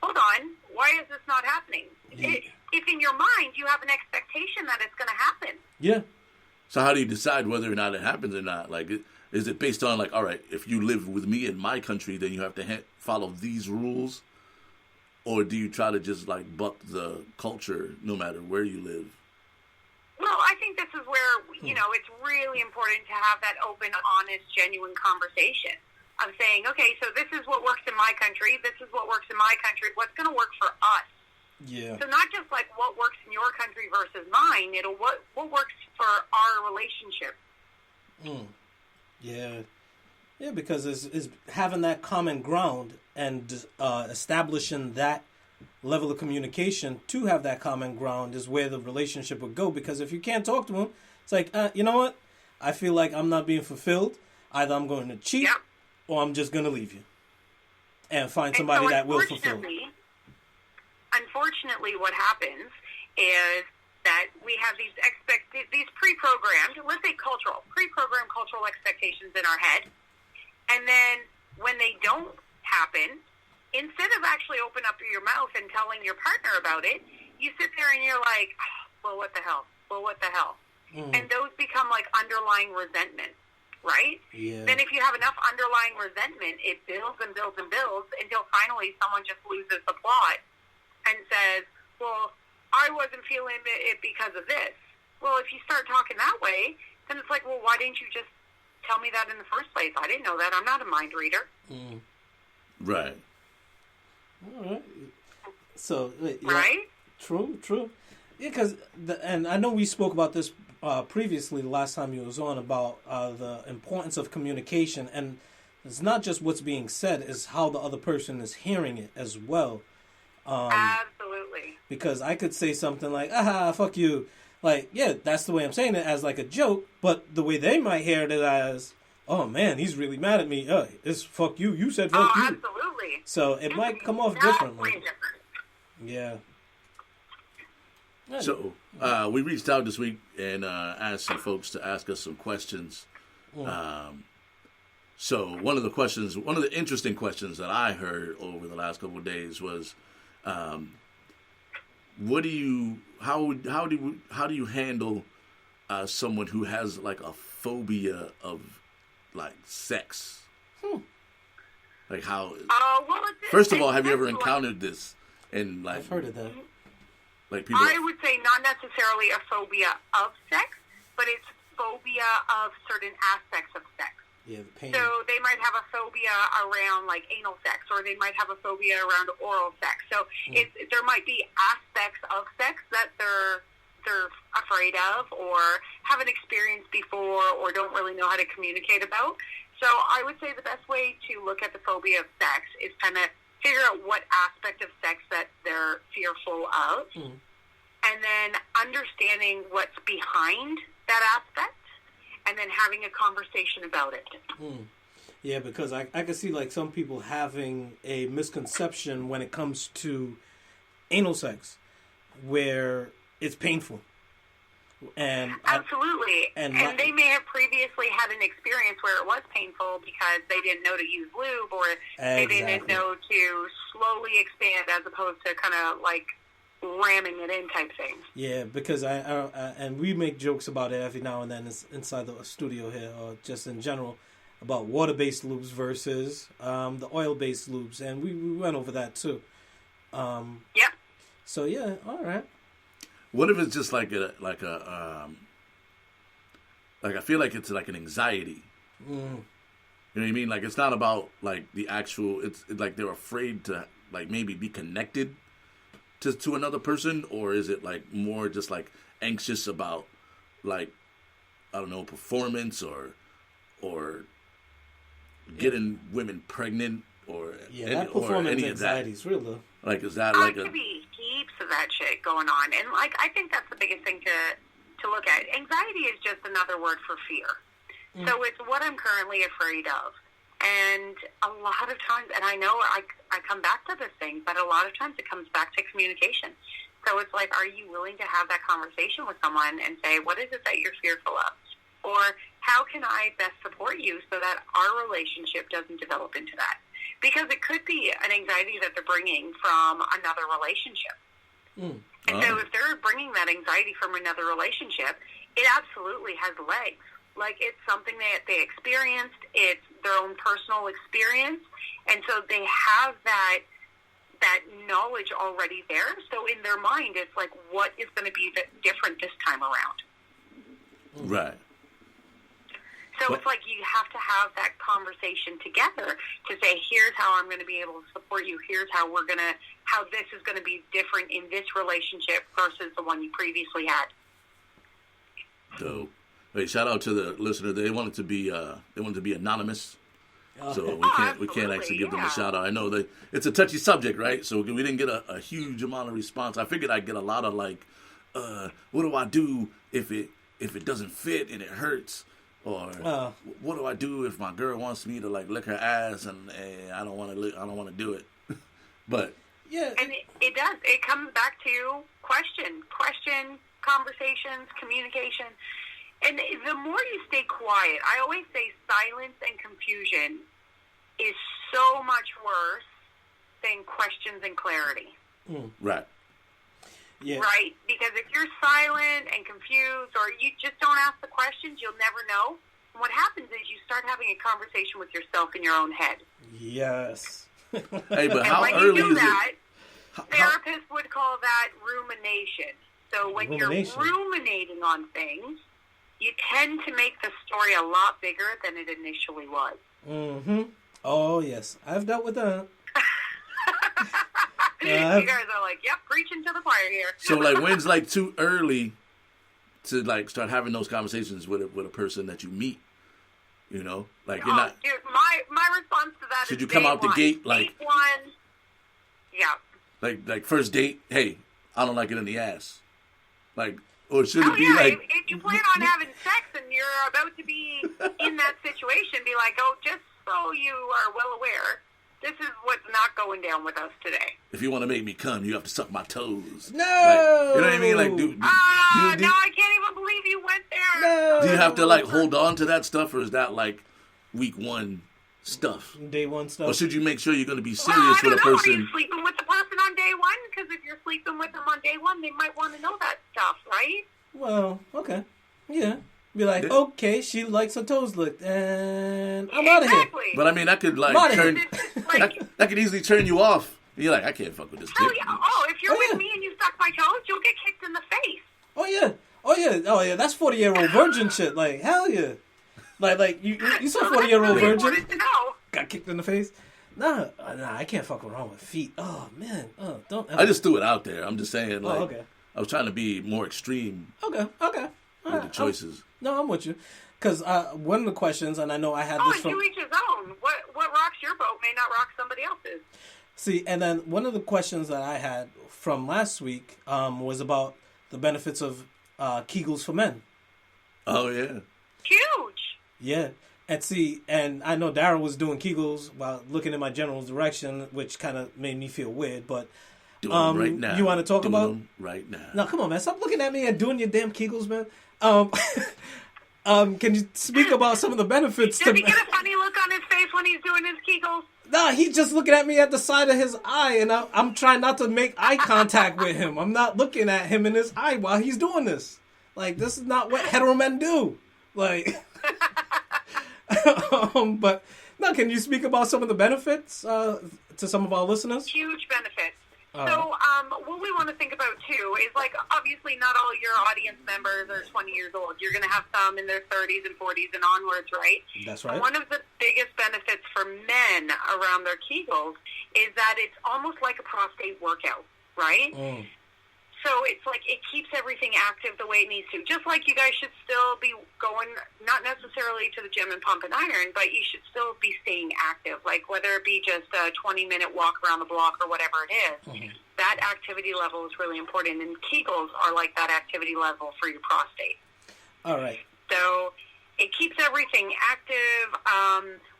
hold on, why is this not happening? Yeah. If in your mind you have an expectation that it's going to happen. Yeah. So how do you decide whether or not it happens or not? Like, is it based on, like, all right, if you live with me in my country, then you have to follow these rules? Or do you try to just, like, buck the culture no matter where you live? Well, I think this is where, you know, it's really important to have that open, honest, genuine conversation of saying, okay, so this is what works in my country, this is what works in my country, what's going to work for us? Yeah. So not just like what works in your country versus mine, it'll what works for our relationship. Yeah. Yeah, because it's having that common ground and establishing that level of communication to have that common ground is where the relationship would go. Because if you can't talk to him, it's like, you know what? I feel like I'm not being fulfilled. Either I'm going to cheat, Yep. or I'm just going to leave you and find And somebody so that will fulfill it. Unfortunately, what happens is that we have these pre-programmed, let's say pre-programmed cultural expectations in our head. And then when they don't happen, instead of actually opening up your mouth and telling your partner about it, you sit there and you're like, well, what the hell? Well, what the hell? And those become like underlying resentment, right? Yeah. Then if you have enough underlying resentment, it builds and builds and builds until finally someone just loses the plot and says, well, I wasn't feeling it because of this. Well, if you start talking that way, then it's like, well, why didn't you just tell me that in the first place? I didn't know that. I'm not a mind reader. Right. All right. So, yeah, Right? True. Yeah, because, and I know we spoke about this previously the last time you was on about the importance of communication, and it's not just what's being said, it's how the other person is hearing it as well. Absolutely. Because I could say something like, fuck you. Like, yeah, that's the way I'm saying it, as like a joke, but the way they might hear it as, oh man, he's really mad at me. It's fuck you. You said fuck you. Absolutely. So it might come off Vastly differently. different. Yeah. So we reached out this week and asked some folks to ask us some questions. So one of the interesting questions that I heard over the last couple of days was, how do you handle someone who has like a phobia of like sex? Like how? First of all, have you ever encountered this? And like, I've heard of that. Like people. I would say not necessarily a phobia of sex, but it's phobia of certain aspects of sex. Yeah, the pain. So they might have a phobia around like anal sex, or they might have a phobia around oral sex. So there might be aspects of sex that they're afraid of, or haven't experienced before, or don't really know how to communicate about. So I would say the best way to look at the phobia of sex is kind of figure out what aspect of sex that they're fearful of, and then understanding what's behind that aspect, and then having a conversation about it. Yeah, because I can see like some people having a misconception when it comes to anal sex, where it's painful. And Absolutely. And they may have previously had an experience where it was painful because they didn't know to use lube, or they didn't know to slowly expand as opposed to kind of like ramming it in type thing. Yeah, because I and we make jokes about it every now and then inside the studio here, or just in general, about water-based lubes versus the oil-based lubes, and we went over that too. Yep. So yeah, all right. What if it's just like I feel like it's like an anxiety. You know what I mean? Like it's not about like the actual. It's like they're afraid to like maybe be connected to another person, or is it like more just like anxious about like I don't know, performance or getting women pregnant or that performance anxiety is real though. Like is that like could be heaps of that shit going on, and like I think that's the biggest thing to look at. Anxiety is just another word for fear. So it's what I'm currently afraid of, and a lot of times, and I know I come back to this thing, but a lot of times it comes back to communication. So it's like, are you willing to have that conversation with someone and say, what is it that you're fearful of, or how can I best support you so that our relationship doesn't develop into that? Because it could be an anxiety that they're bringing from another relationship. And so if they're bringing that anxiety from another relationship, it absolutely has legs. Like it's something that they experienced. It's their own personal experience. And so they have that knowledge already there. So in their mind, it's like, what is going to be different this time around? Right. So it's like you have to have that conversation together to say, here's how I'm going to be able to support you. Here's how how this is going to be different in this relationship versus the one you previously had. Dope. Hey, shout out to the listener. They wanted to be anonymous, so we can't actually give them a shout out. I know it's a touchy subject, right? So we didn't get a huge amount of response. I figured I'd get a lot of like, what do I do if it doesn't fit and it hurts? Or what do I do if my girl wants me to like lick her ass and I don't want to do it. But yeah, and it does. It comes back to question, conversations, communication. And the more you stay quiet, I always say silence and confusion is so much worse than questions and clarity. Right. Yeah. Right? Because if you're silent and confused or you just don't ask the questions, you'll never know. And what happens is you start having a conversation with yourself in your own head. Yes. Hey, but and how when early you do is that, it? Therapists would call that rumination. So when you're ruminating on things, you tend to make the story a lot bigger than it initially was. Mm-hmm. Oh, yes. I've dealt with that. You guys are like, yep, preaching to the choir here. So, like, when's, like, too early to, like, start having those conversations with a person that you meet? You know? Like, you're not... Dude, my response to that should is you come out the gate, like... Date one, yeah. Like, first date, hey, I don't like it in the ass. Like, or should Oh, it be, yeah, like... If you plan on having sex and you're about to be in that situation, be like, oh, just so you are well aware... This is what's not going down with us today. If you want to make me come, you have to suck my toes. No! Like, you know what I mean? Like, No, I can't even believe you went there. No! Do you have to, like, hold on to that stuff, or is that, like, week one stuff? Day one stuff. Or should you make sure you're going to be serious I with don't a know. person? Are you sleeping with the person on day one? Because if you're sleeping with them on day one, they might want to know that stuff, right? Well, okay. Yeah. Be like, okay, she likes her toes licked, and I'm out of here. But I mean, that could like turn. That could easily turn you off. You're like, I can't fuck with this Oh dick. yeah. Oh, if you're with me and you suck my toes, you'll get kicked in the face. Oh yeah. That's 40-year-old virgin shit. Like hell yeah. Like you saw 40-year-old really virgin to know. got kicked in the face. Nah, I can't fuck around with feet. Oh man, don't. Ever. I just threw it out there. I'm just saying, like, okay. I was trying to be more extreme. Okay. With the choices. I'm with you. Because one of the questions, and I know I had this from... to each his own. What rocks your boat may not rock somebody else's. See, and then one of the questions that I had from last week was about the benefits of Kegels for men. Oh, yeah. Huge. Yeah. And see, and I know Daryl was doing Kegels while looking in my general direction, which kind of made me feel weird, but... Doing them right now. You want to talk about... them right now. No, come on, man. Stop looking at me and doing your damn Kegels, man. Can you speak about some of the benefits? Does he get a funny look on his face when he's doing his Kegels? Nah, he's just looking at me at the side of his eye, and I'm trying not to make eye contact with him. I'm not looking at him in his eye while he's doing this. Like, this is not what hetero men do. Like, but no, can you speak about some of the benefits to some of our listeners? Huge benefits. So what we want to think about, too, is, like, obviously not all your audience members are 20 years old. You're going to have some in their 30s and 40s and onwards, right? That's right. One of the biggest benefits for men around their Kegels is that it's almost like a prostate workout, right? So it's like it keeps everything active the way it needs to. Just like you guys should still be going, not necessarily to the gym and pump and iron, but you should still be staying active. Like whether it be just a 20-minute walk around the block or whatever it is, that activity level is really important. And Kegels are like that activity level for your prostate. All right. So it keeps everything active.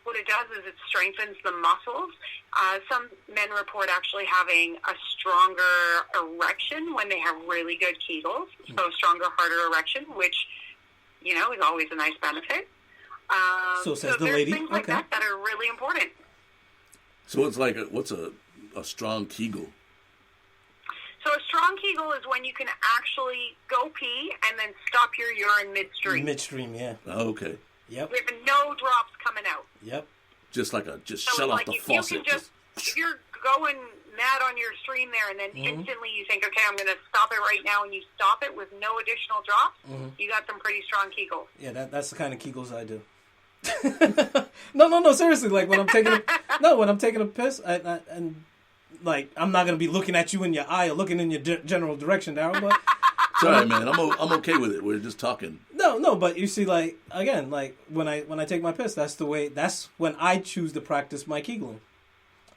What it does is it strengthens the muscles. Some men report actually having a stronger erection when they have really good Kegels, so stronger, harder erection, which, you know, is always a nice benefit. So says the there's lady. things like that are really important. So it's like, what's a strong Kegel? So a strong Kegel is when you can actually go pee and then stop your urine midstream. Midstream, yeah. Oh, okay. Yep. With no drops coming out. Yep. Just like So shut off the faucet. You can just, if you're going mad on your stream there and then instantly you think, okay, I'm going to stop it right now, and you stop it with no additional drops, you got some pretty strong Kegels. Yeah, that's the kind of Kegels I do. No, seriously. Like when I'm taking a piss, and like I'm not gonna be looking at you in your eye or looking in your general direction, Daryl. But it's all right, man. I'm okay with it. We're just talking. No, but you see, like again, like when I take my piss, that's when I choose to practice my Kegelen.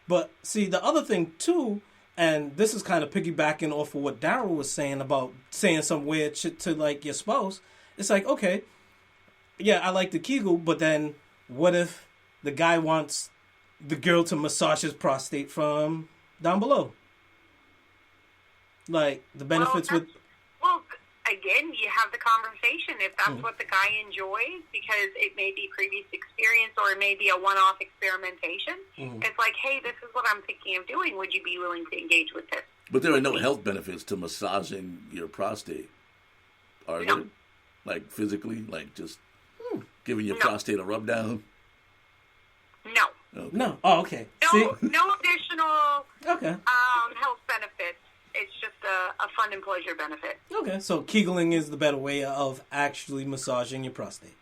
But see, the other thing too, and this is kind of piggybacking off of what Daryl was saying about saying some weird shit to like your spouse. It's like, okay, yeah, I like the Kegel, but then what if the guy wants the girl to massage his prostate from down below? Like, the benefits with... Well, again, you have the conversation if that's what the guy enjoys, because it may be previous experience or it may be a one-off experimentation. It's like, hey, this is what I'm thinking of doing. Would you be willing to engage with this? But there are no health benefits to massaging your prostate, are there? Like physically, like just giving your prostate a rub down? No. Okay. No. Oh, okay. No additional Okay. health benefits. It's just a fun and pleasure benefit. Okay, so Kegeling is the better way of actually massaging your prostate.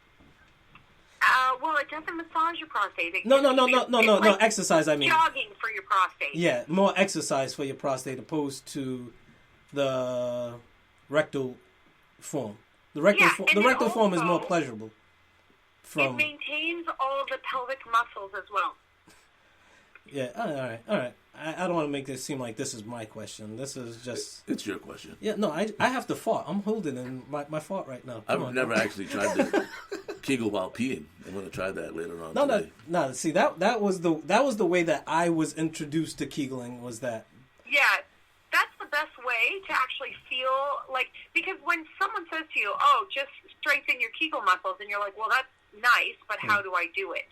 Well, it doesn't massage your prostate. No. Like Exercise, I mean. jogging for your prostate. Yeah, more exercise for your prostate opposed to the rectal form. The rectal form is more pleasurable. It maintains all the pelvic muscles as well. Yeah, all right. I don't want to make this seem like this is my question. This is just... It's your question. Yeah, no, I have to fart. I'm holding in my fart right now. I've never actually tried to Kegel while peeing. I'm going to try that later on today. No. See, that was the way that I was introduced to Kegeling, was that... Yeah, that's the best way to actually feel like... Because when someone says to you, oh, just strengthen your Kegel muscles, and you're like, well, that's nice, but how do I do it?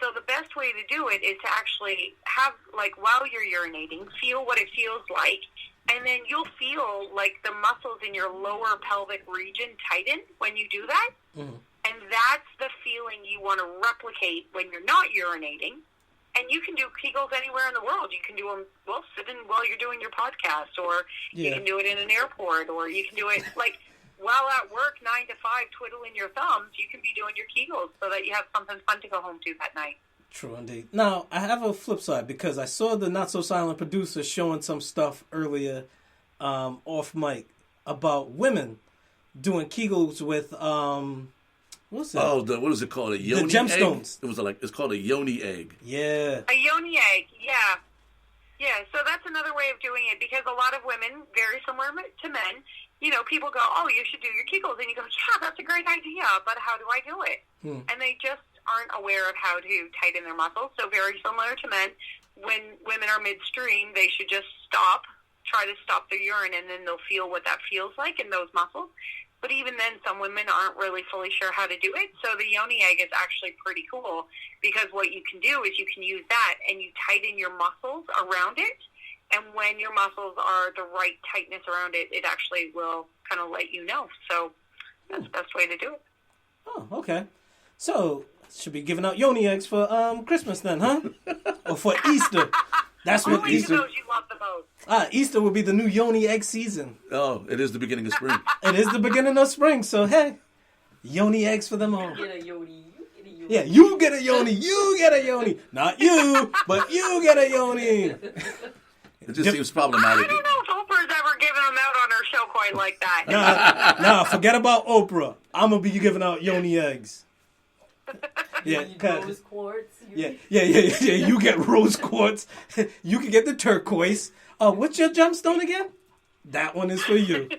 So the best way to do it is to actually have, like, while you're urinating, feel what it feels like, and then you'll feel like the muscles in your lower pelvic region tighten when you do that. And that's the feeling you want to replicate when you're not urinating. And you can do Kegels anywhere in the world. You can do them, sitting while you're doing your podcast, or you can do it in an airport, or you can do it, like... While at work, 9 to 5, twiddling your thumbs, you can be doing your Kegels so that you have something fun to go home to that night. True, indeed. Now, I have a flip side, because I saw the Not So Silent producer showing some stuff earlier off mic about women doing Kegels with, what's that? Oh, what is it called? A yoni egg? The gemstones. Egg? It's called a yoni egg. Yeah. A yoni egg, yeah. Yeah, so that's another way of doing it, because a lot of women, very similar to men, you know, people go, oh, you should do your Kegels. And you go, yeah, that's a great idea, but how do I do it? And they just aren't aware of how to tighten their muscles. So very similar to men, when women are midstream, they should just try to stop their urine, and then they'll feel what that feels like in those muscles. But even then, some women aren't really fully sure how to do it. So the yoni egg is actually pretty cool, because what you can do is you can use that, and you tighten your muscles around it. And when your muscles are the right tightness around it, it actually will kind of let you know. So that's the best way to do it. Oh, okay. So, should be giving out yoni eggs for Christmas then, huh? Or for Easter. That's what Easter... Those you love the most. Easter will be the new yoni egg season. Oh, it is the beginning of spring. It is the beginning of spring, so hey, yoni eggs for them all. Get a yoni. Yeah, you get a yoni. You get a yoni. Not you, but you get a yoni. It just seems problematic. I don't know if Oprah's ever given them out on her show quite like that. Nah, forget about Oprah. I'm going to be giving out yoni eggs. Yeah, rose quartz. Yeah. You get rose quartz. You can get the turquoise. What's your gemstone again? That one is for you.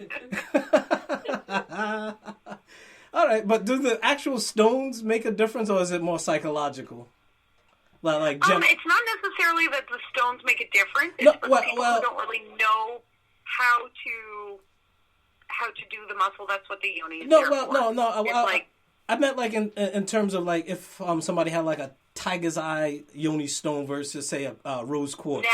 All right, but do the actual stones make a difference, or is it more psychological? It's not necessarily that the stones make a difference. It's for people who don't really know how to do the muscle. That's what the yoni is there for. I meant like in terms of like if somebody had like a tiger's eye yoni stone versus say a rose quartz.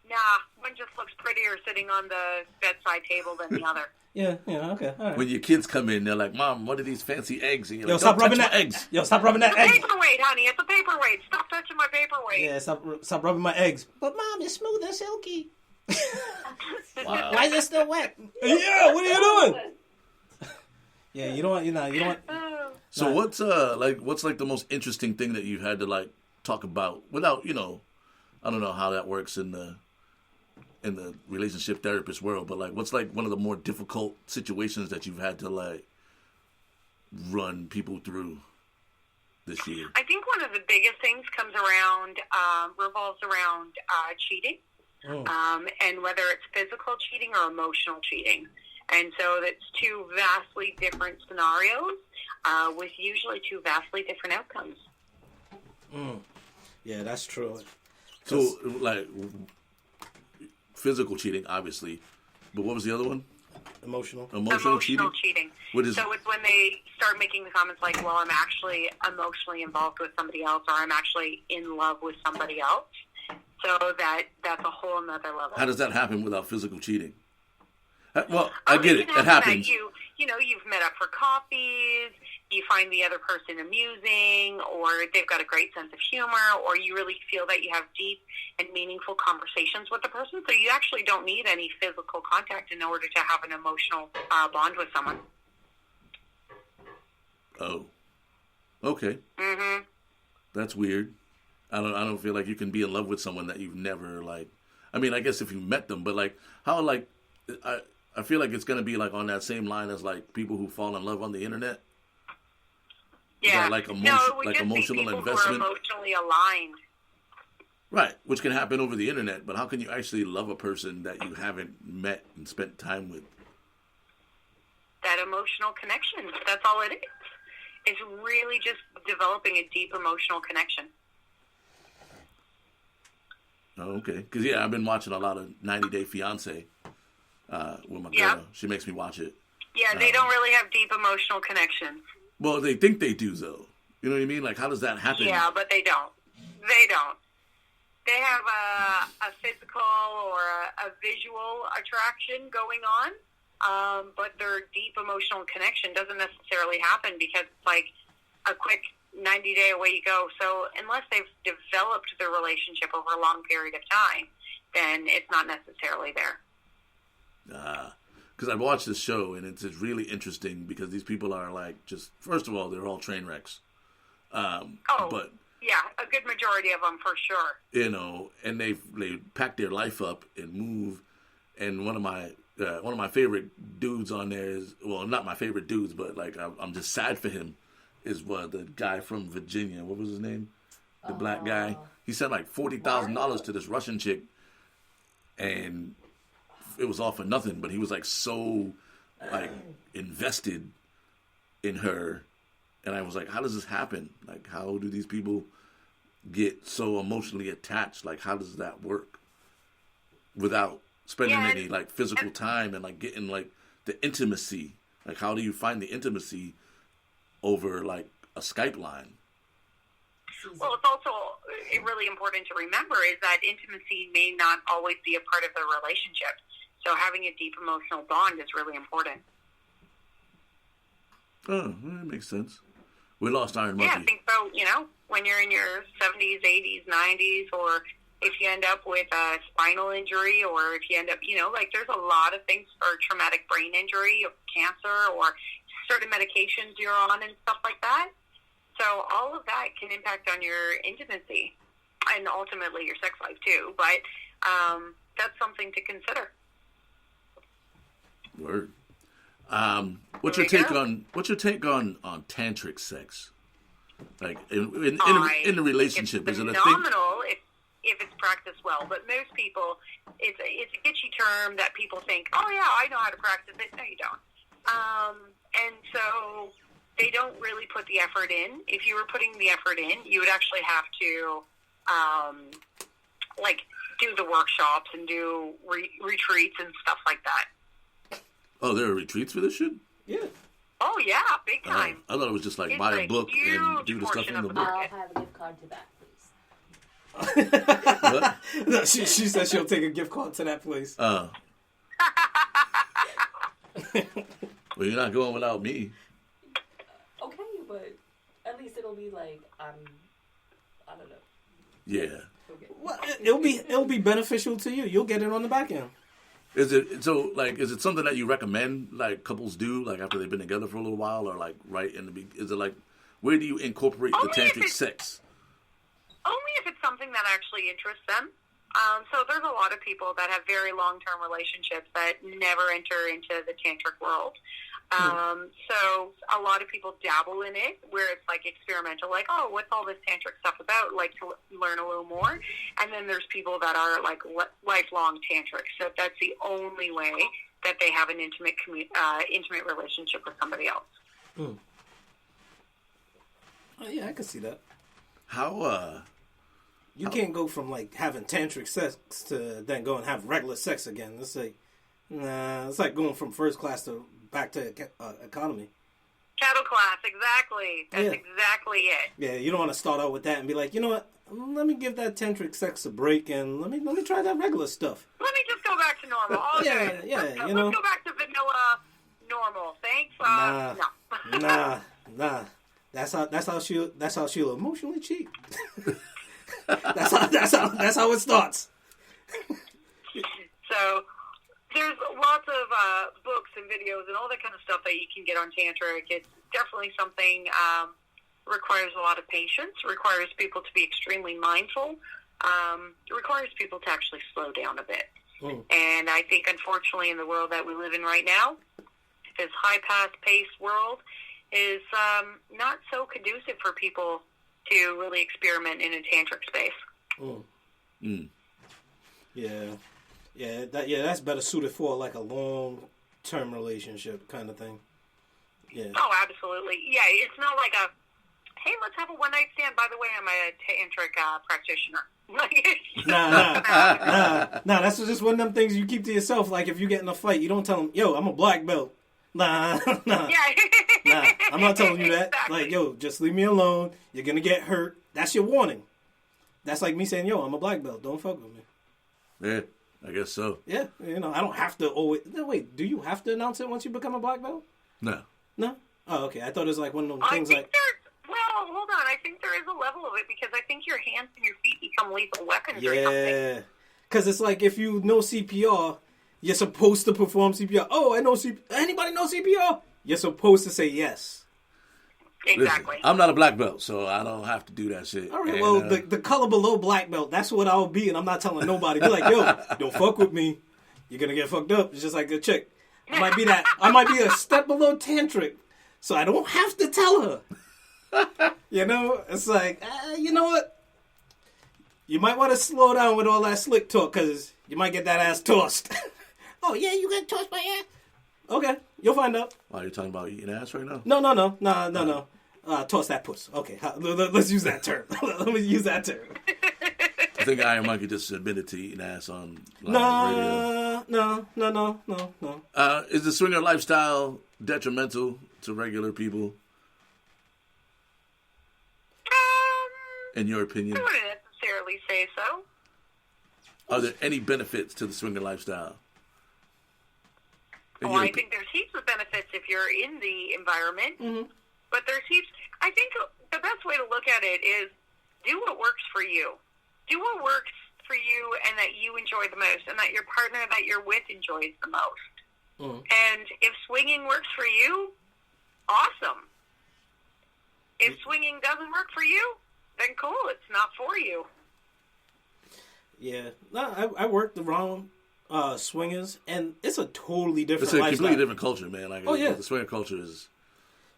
Nah. One just looks prettier sitting on the bedside table than the other. Yeah, okay, all right. When your kids come in, they're like, Mom, what are these fancy eggs? And you're like, stop rubbing that eggs. Yo, stop rubbing that egg. It's a paperweight, honey. It's a paperweight. Stop touching my paperweight. Yeah, stop rubbing my eggs. But Mom, it's smooth and silky. Why is it still wet? Yeah, what are you doing? Yeah, you don't want. So what's the most interesting thing that you've had to like talk about without, I don't know how that works in the relationship therapist world, but like what's like one of the more difficult situations that you've had to like run people through this year? I think one of the biggest things revolves around cheating, and whether it's physical cheating or emotional cheating. And so that's two vastly different scenarios with usually two vastly different outcomes. Yeah, that's true. So, like, physical cheating, obviously. But what was the other one? Emotional cheating. What is... So it's when they start making the comments like, well, I'm actually emotionally involved with somebody else, or I'm actually in love with somebody else. So that's a whole nother level. How does that happen without physical cheating? Well, I get it. It happens. You've met up for coffees, you find the other person amusing, or they've got a great sense of humor, or you really feel that you have deep and meaningful conversations with the person, so you actually don't need any physical contact in order to have an emotional bond with someone. Oh. Okay. Mm-hmm. That's weird. I don't feel like you can be in love with someone that you've never, like... I mean, I guess if you met them, but, like, how, like... I feel like it's going to be, like, on that same line as, like, people who fall in love on the internet. Yeah. Like, just emotional people investment. Who are emotionally aligned. Right, which can happen over the internet, but how can you actually love a person that you haven't met and spent time with? That emotional connection. That's all it is. It's really just developing a deep emotional connection. Oh, okay. Because, yeah, I've been watching a lot of 90 Day Fiancé with my girl. Yeah. She makes me watch it. Yeah, they don't really have deep emotional connections. Well, they think they do, though. You know what I mean? Like, how does that happen? Yeah, but they don't. They don't. They have a physical or a visual attraction going on, but their deep emotional connection doesn't necessarily happen because it's like a quick 90-day away you go. So unless they've developed their relationship over a long period of time, then it's not necessarily there. Because I've watched this show, and it's really interesting because these people are like, just, first of all, they're all train wrecks. But yeah, a good majority of them for sure. You know, and they pack their life up and move. And one of my favorite dudes on there is, well, not my favorite dudes, but like I'm just sad for him. Is the guy from Virginia? What was his name? The black guy. He sent like $40,000 to this Russian chick, and it was all for nothing. But he was like so like invested in her. And I was like, how does this happen? Like, how do these people get so emotionally attached? Like, how does that work without spending any, like, physical time and, like, getting, like, the intimacy? Like, how do you find the intimacy over, like, a Skype line? Well, it's also really important to remember is that intimacy may not always be a part of the relationship. So having a deep emotional bond is really important. Oh, that makes sense. We lost Iron Monkey. Yeah, I think so. You know, when you're in your 70s, 80s, 90s, or if you end up with a spinal injury, or if you end up, you know, like there's a lot of things for traumatic brain injury, or cancer, or certain medications you're on and stuff like that. So all of that can impact on your intimacy and ultimately your sex life too. But that's something to consider. Word. What's your take on tantric sex? Like in the relationship, it's is it a thing? phenomenal if it's practiced well. But most people, it's a itchy term that people think, oh yeah, I know how to practice it. No, you don't. And so they don't really put the effort in. If you were putting the effort in, you would actually have to like do the workshops and do retreats and stuff like that. Oh, there are retreats for this shit? Yeah. Oh, yeah, big time. I thought it was just like It's buy a a book and do the stuff portion in the of book. I'll have a gift card to that, please. What? No, she said she'll take a gift card to that place. Well, you're not going without me. Okay, but at least it'll be like, I don't know. Yeah. Well, it'll be beneficial to you. You'll get it on the back end. Is it something that you recommend like couples do like after they've been together for a little while, or like right in the is it like where do you incorporate the tantric sex? Only if it's something that actually interests them. So there's a lot of people that have very long-term relationships that never enter into the tantric world. So a lot of people dabble in it where it's like experimental, like, oh, what's all this tantric stuff about? Like to learn a little more. And then there's people that are like lifelong tantric. So that's the only way that they have an intimate relationship with somebody else. Oh, yeah, I can see that. How You can't go from like having tantric sex to then go and have regular sex again. It's like, nah, it's like going from first class to back to economy. Cattle class, exactly. That's exactly it. Yeah, you don't want to start out with that and be like, you know what? Let me give that tantric sex a break and let me try that regular stuff. Let me just go back to normal. Okay. Yeah, Let's go back to vanilla normal. Thanks. No. Nah. That's how she'll emotionally cheat. that's how it starts. So there's lots of books and videos and all that kind of stuff that you can get on tantric. It's definitely something requires a lot of patience. Requires people to be extremely mindful. Requires people to actually slow down a bit. And I think, unfortunately, in the world that we live in right now, this high-paced world is not so conducive for people to really experiment in a tantric space. That's better suited for like a long-term relationship kind of thing. Yeah. Oh, absolutely. Yeah, it's not like a, hey, let's have a one-night stand. By the way, I'm a tantric practitioner. Nah. That's just one of them things you keep to yourself. Like if you get in a fight, you don't tell them, yo, I'm a black belt. Nah. Nah, I'm not telling you that. Exactly. Like, yo, just leave me alone. You're gonna get hurt. That's your warning. That's like me saying, yo, I'm a black belt. Don't fuck with me. Yeah, I guess so. Yeah, I don't have to always. No, wait, do you have to announce it once you become a black belt? No. No? Oh, okay. I thought it was like one of those things Well, hold on. I think there is a level of it because I think your hands and your feet become lethal weapons or something. Yeah. Because it's like if you know CPR, you're supposed to perform CPR. Oh, I know CPR. Anybody know CPR? You're supposed to say yes. Exactly. Listen, I'm not a black belt, so I don't have to do that shit. All right, well, the color below black belt, that's what I'll be, and I'm not telling nobody. Be like, yo, don't fuck with me. You're going to get fucked up. It's just like a chick. I might be a step below tantric, so I don't have to tell her. It's like, you know what? You might want to slow down with all that slick talk, because you might get that ass tossed. Oh, yeah, you got tossed my ass? Okay, you'll find out. Wow, you're talking about eating ass right now? No. Toss that puss. Okay, let's use that term. Let me use that term. I think Iron Monkey just admitted to eating ass on live radio. No. Is the swinger lifestyle detrimental to regular people? In your opinion? I wouldn't necessarily say so. Are there any benefits to the swinger lifestyle? I think there's heaps of benefits if you're in the environment, but there's heaps. I think the best way to look at it is do what works for you. Do what works for you and that you enjoy the most and that your partner that you're with enjoys the most. And if swinging works for you, awesome. If swinging doesn't work for you, then cool, it's not for you. Yeah. No, I worked around swingers, and it's a totally different lifestyle. It's a completely different culture, man. Like, yeah. The swinger culture is...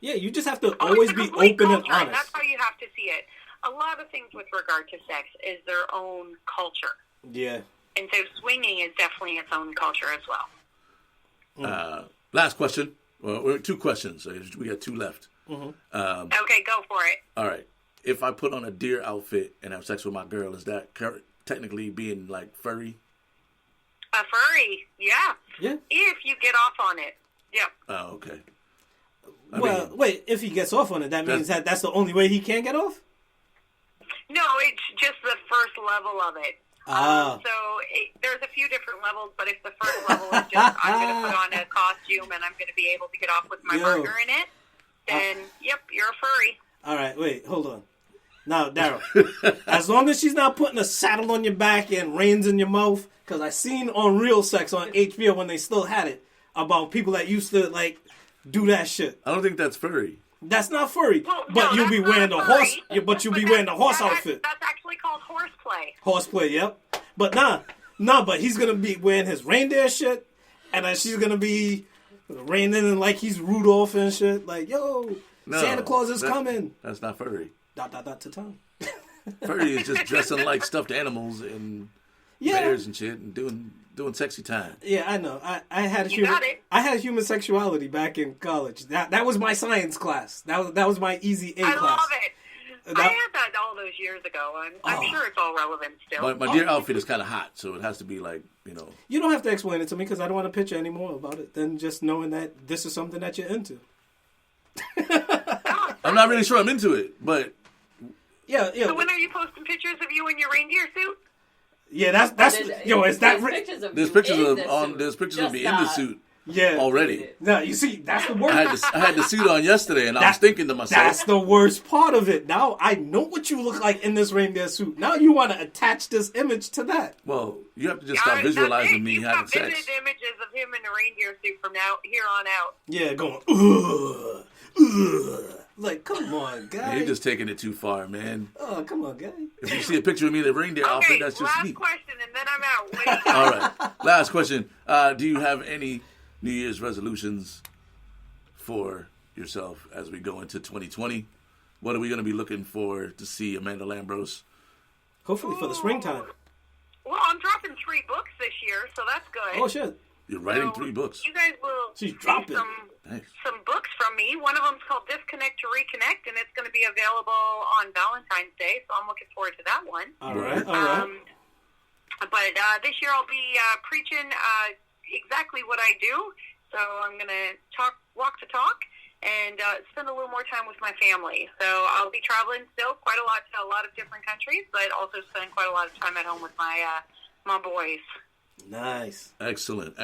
Yeah, you just have to always be open and honest. That's how you have to see it. A lot of things with regard to sex is their own culture. Yeah. And so swinging is definitely its own culture as well. Last question. Well, we're 2 questions. So we got 2 left. Okay, go for it. All right. If I put on a deer outfit and have sex with my girl, is that technically being, like, furry? A furry, yeah. Yeah. If you get off on it. Yep. Oh, okay. Wait, if he gets off on it, that means that's the only way he can get off? No, it's just the first level of it. There's a few different levels, but if the first level is just I'm going to put on a costume and I'm going to be able to get off with my partner in it, then, yep, you're a furry. All right, wait, hold on. Now, Daryl, as long as she's not putting a saddle on your back and reins in your mouth, because I seen on Real Sex on HBO when they still had it, about people that used to, like, do that shit. I don't think that's furry. That's not furry, but you'll be wearing the horse. But you'll be wearing the horse outfit. That's actually called horseplay. Horseplay, yep. But but he's gonna be wearing his reindeer shit, and then she's gonna be reining in like he's Rudolph and shit. Like, yo, Santa Claus is coming. That's not furry. To tongue. Furry is just dressing like stuffed animals and bears and shit and doing sexy time. Yeah, I know. I had got it. I had human sexuality back in college. That was my science class. That was my easy A class. I love it. I had that all those years ago. I'm sure it's all relevant still. My dear outfit is kind of hot, so it has to be like, You don't have to explain it to me because I don't want to picture any more about it than just knowing that this is something that you're into. I'm not really sure I'm into it, but Yeah. So when are you posting pictures of you in your reindeer suit? Yeah, that's yo. Is that there's pictures of me in the suit yeah already. No, you see, that's the worst. I had the suit on yesterday, and I was thinking to myself, that's the worst part of it. Now I know what you look like in this reindeer suit. Now you want to attach this image to that. Well, you have to just stop visualizing me having sex. You've got images of him in a reindeer suit from here on out. Yeah, going ugh. Like, come on, guy. Yeah, you're just taking it too far, man. Oh, come on, guy. If you see a picture of me in the reindeer outfit, that's just last me. question, and then I'm out. Wait. All right. Last question. Do you have any New Year's resolutions for yourself as we go into 2020? What are we going to be looking for to see Amanda Lambros? Hopefully for the springtime. Well, I'm dropping 3 books this year, so that's good. Oh, shit. You're writing 3 books. You guys will She's see dropping. some books from me. One of them's called Disconnect to Reconnect, and it's going to be available on Valentine's Day, so I'm looking forward to that one. All right. But this year I'll be preaching exactly what I do. So I'm going to walk the talk, and spend a little more time with my family. So I'll be traveling still quite a lot to a lot of different countries, but also spend quite a lot of time at home with my boys. Nice. Excellent.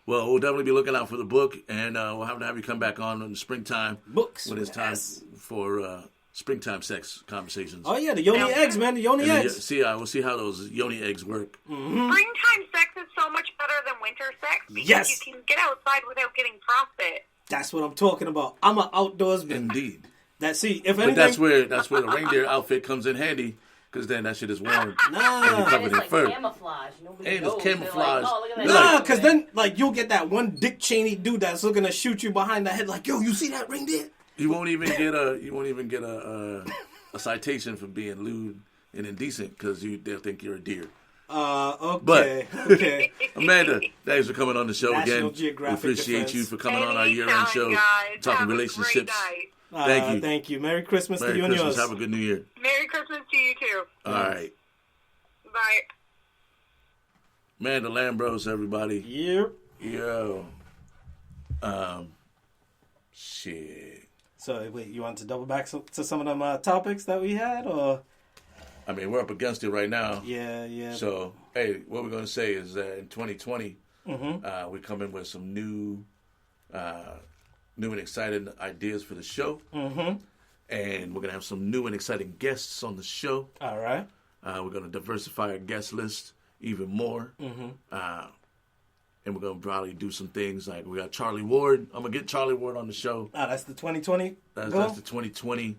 Well, we'll definitely be looking out for the book, and we'll have to have you come back on in the springtime. Books. When it's time for springtime sex conversations. Oh, yeah, the yoni eggs, man. The yoni eggs. We'll see how those yoni eggs work. Mm-hmm. Springtime sex is so much better than winter sex because yes. you can get outside without getting frostbite. That's what I'm talking about. I'm an outdoors man. Indeed. If anything, but that's where the reindeer outfit comes in handy. Because then that shit is warm. Nah. Covered in fur. Camouflage. Nobody knows. It's camouflage. Like, oh, look at that. Nah, because then, you'll get that one Dick Cheney dude that's looking to shoot you behind the head. Like, yo, you see that reindeer? You won't even get a citation for being lewd and indecent because they'll think you're a deer. Okay. But, okay. Amanda, thanks for coming on the show National again. Geographic We appreciate Defense. you for coming on our year-end show, guys. talking Have relationships. A great night. Thank you. Thank you. Merry Christmas Merry to you and Christmas. yours. Have a good New Year. Merry Christmas to you too. All right. Bye. Amanda Lambros, everybody. Yep. Yo. Shit. So, wait, you want to double back to some of them topics that we had, or? I mean, we're up against it right now. Yeah. So, hey, what we're going to say is that in 2020, we come in with some new and exciting ideas for the show. Mm-hmm. And we're going to have some new and exciting guests on the show. All right. We're going to diversify our guest list even more. Mm-hmm. And we're going to probably do some things like we got Charlie Ward. I'm going to get Charlie Ward on the show. That's the 2020 That's the 2020.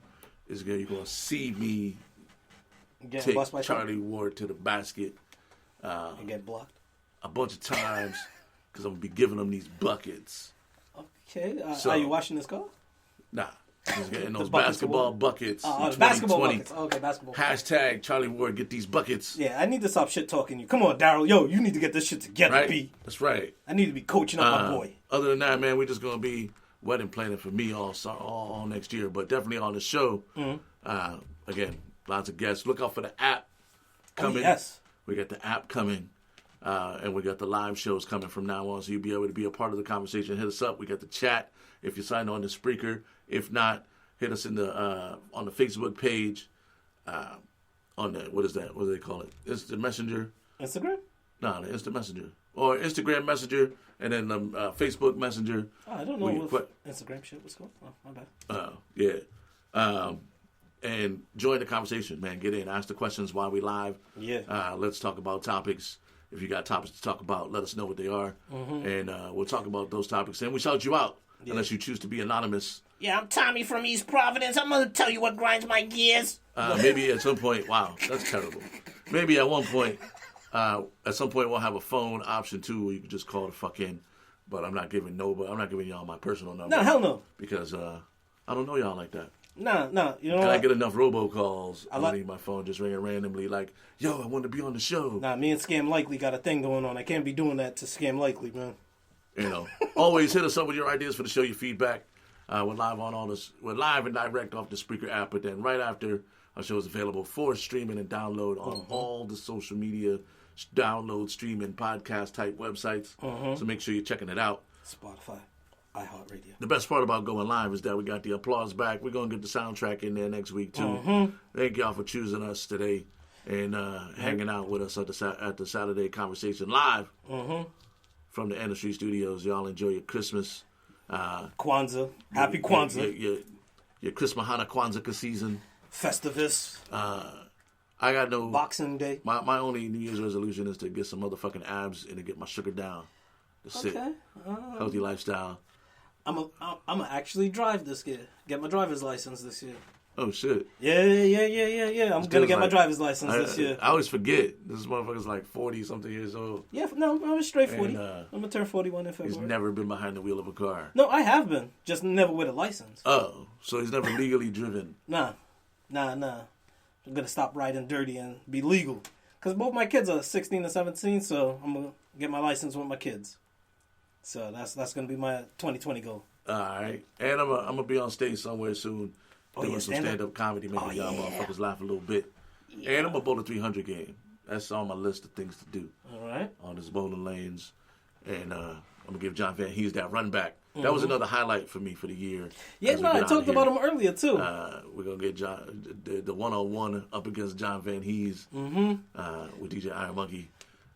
You're going to see me take Charlie Ward to the basket. And get blocked. A bunch of times because I'm going to be giving them these buckets. Okay. Are you washing this car? Nah. He's getting those buckets basketball buckets. The basketball buckets. Okay, basketball buckets. Hashtag Charlie Ward, get these buckets. Yeah, I need to stop shit talking you. Come on, Daryl. Yo, you need to get this shit together, Right? B. That's right. I need to be coaching up my boy. Other than that, man, we're just going to be wedding planning for me all next year. But definitely on the show, again, lots of guests. Look out for the app coming. Oh, yes. We got the app coming. And we got the live shows coming from now on, so you'll be able to be a part of the conversation. Hit us up. We got the chat if you sign on the Spreaker. If not, hit us in the on the Facebook page. On the what is that? What do they call it? It's the Messenger. Instagram? No, the Instant Messenger or Instagram Messenger, and then the Facebook Messenger. Oh, I don't know what Instagram shit was called. Oh, my bad. Yeah. And join the conversation, man. Get in, ask the questions while we live. Yeah. Let's talk about topics. If you got topics to talk about, let us know what they are, and we'll talk about those topics. And we shout you out unless you choose to be anonymous. Yeah, I'm Tommy from East Providence. I'm going to tell you what grinds my gears. Maybe at some point, wow, that's terrible. Maybe at one point, at some point, we'll have a phone option too, where you can just call the fuck in. But I'm not giving y'all my personal number. No, hell no. Because I don't know y'all like that. Nah. You know And what? I get enough robocalls. I need my phone just ringing randomly like, yo, I want to be on the show. Nah, me and Scam Likely got a thing going on. I can't be doing that to Scam Likely, man. You know, always hit us up with your ideas for the show, your feedback. We're live on all this. We're live and direct off the Spreaker app, but then right after, our show is available for streaming and download on all the social media, download, streaming, podcast type websites. So make sure you're checking it out. Spotify, iHeartRadio. The best part about going live is that we got the applause back. We're going to get the soundtrack in there next week, too. Thank y'all for choosing us today and hanging out with us at the Saturday Conversation live from the Andem STreet Studios. Y'all enjoy your Christmas. Kwanzaa. Happy Kwanzaa. Your Christmas Hana Kwanzaa season. Festivus. I got no... Boxing Day. My only New Year's resolution is to get some motherfucking abs and to get my sugar down. That's it. Healthy lifestyle. I'm gonna actually drive this year. Get my driver's license this year. Oh, shit. Yeah. I'm going to get my driver's license this year. I always forget. This motherfucker's like 40-something years old. Yeah, no, I'm straight 40. And, I'm going to turn 41 in February. He's never been behind the wheel of a car. No, I have been. Just never with a license. Oh, so he's never legally driven. Nah. I'm going to stop riding dirty and be legal. Because both my kids are 16 and 17, so I'm going to get my license with my kids. So that's going to be my 2020 goal. All right. And I'm going to be on stage somewhere soon. Doing some stand-up comedy, making y'all motherfuckers laugh a little bit. Yeah. And I'm a bowling 300 game. That's on my list of things to do. All right. On his bowling lanes. And I'm going to give John Van Hees that run back. That was another highlight for me for the year. Yeah, no, I talked about him earlier, too. We're going to get John, the one-on-one up against John Van Hees with DJ Iron Monkey.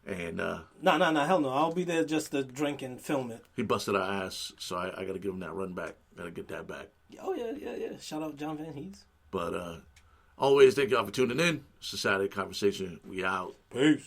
And no, hell no. I'll be there just to drink and film it. He busted our ass, so I got to give him that run back. Got to get that back. Oh, yeah. Shout out John Van Hees. But always thank y'all for tuning in. It's a Saturday Conversation. We out. Peace.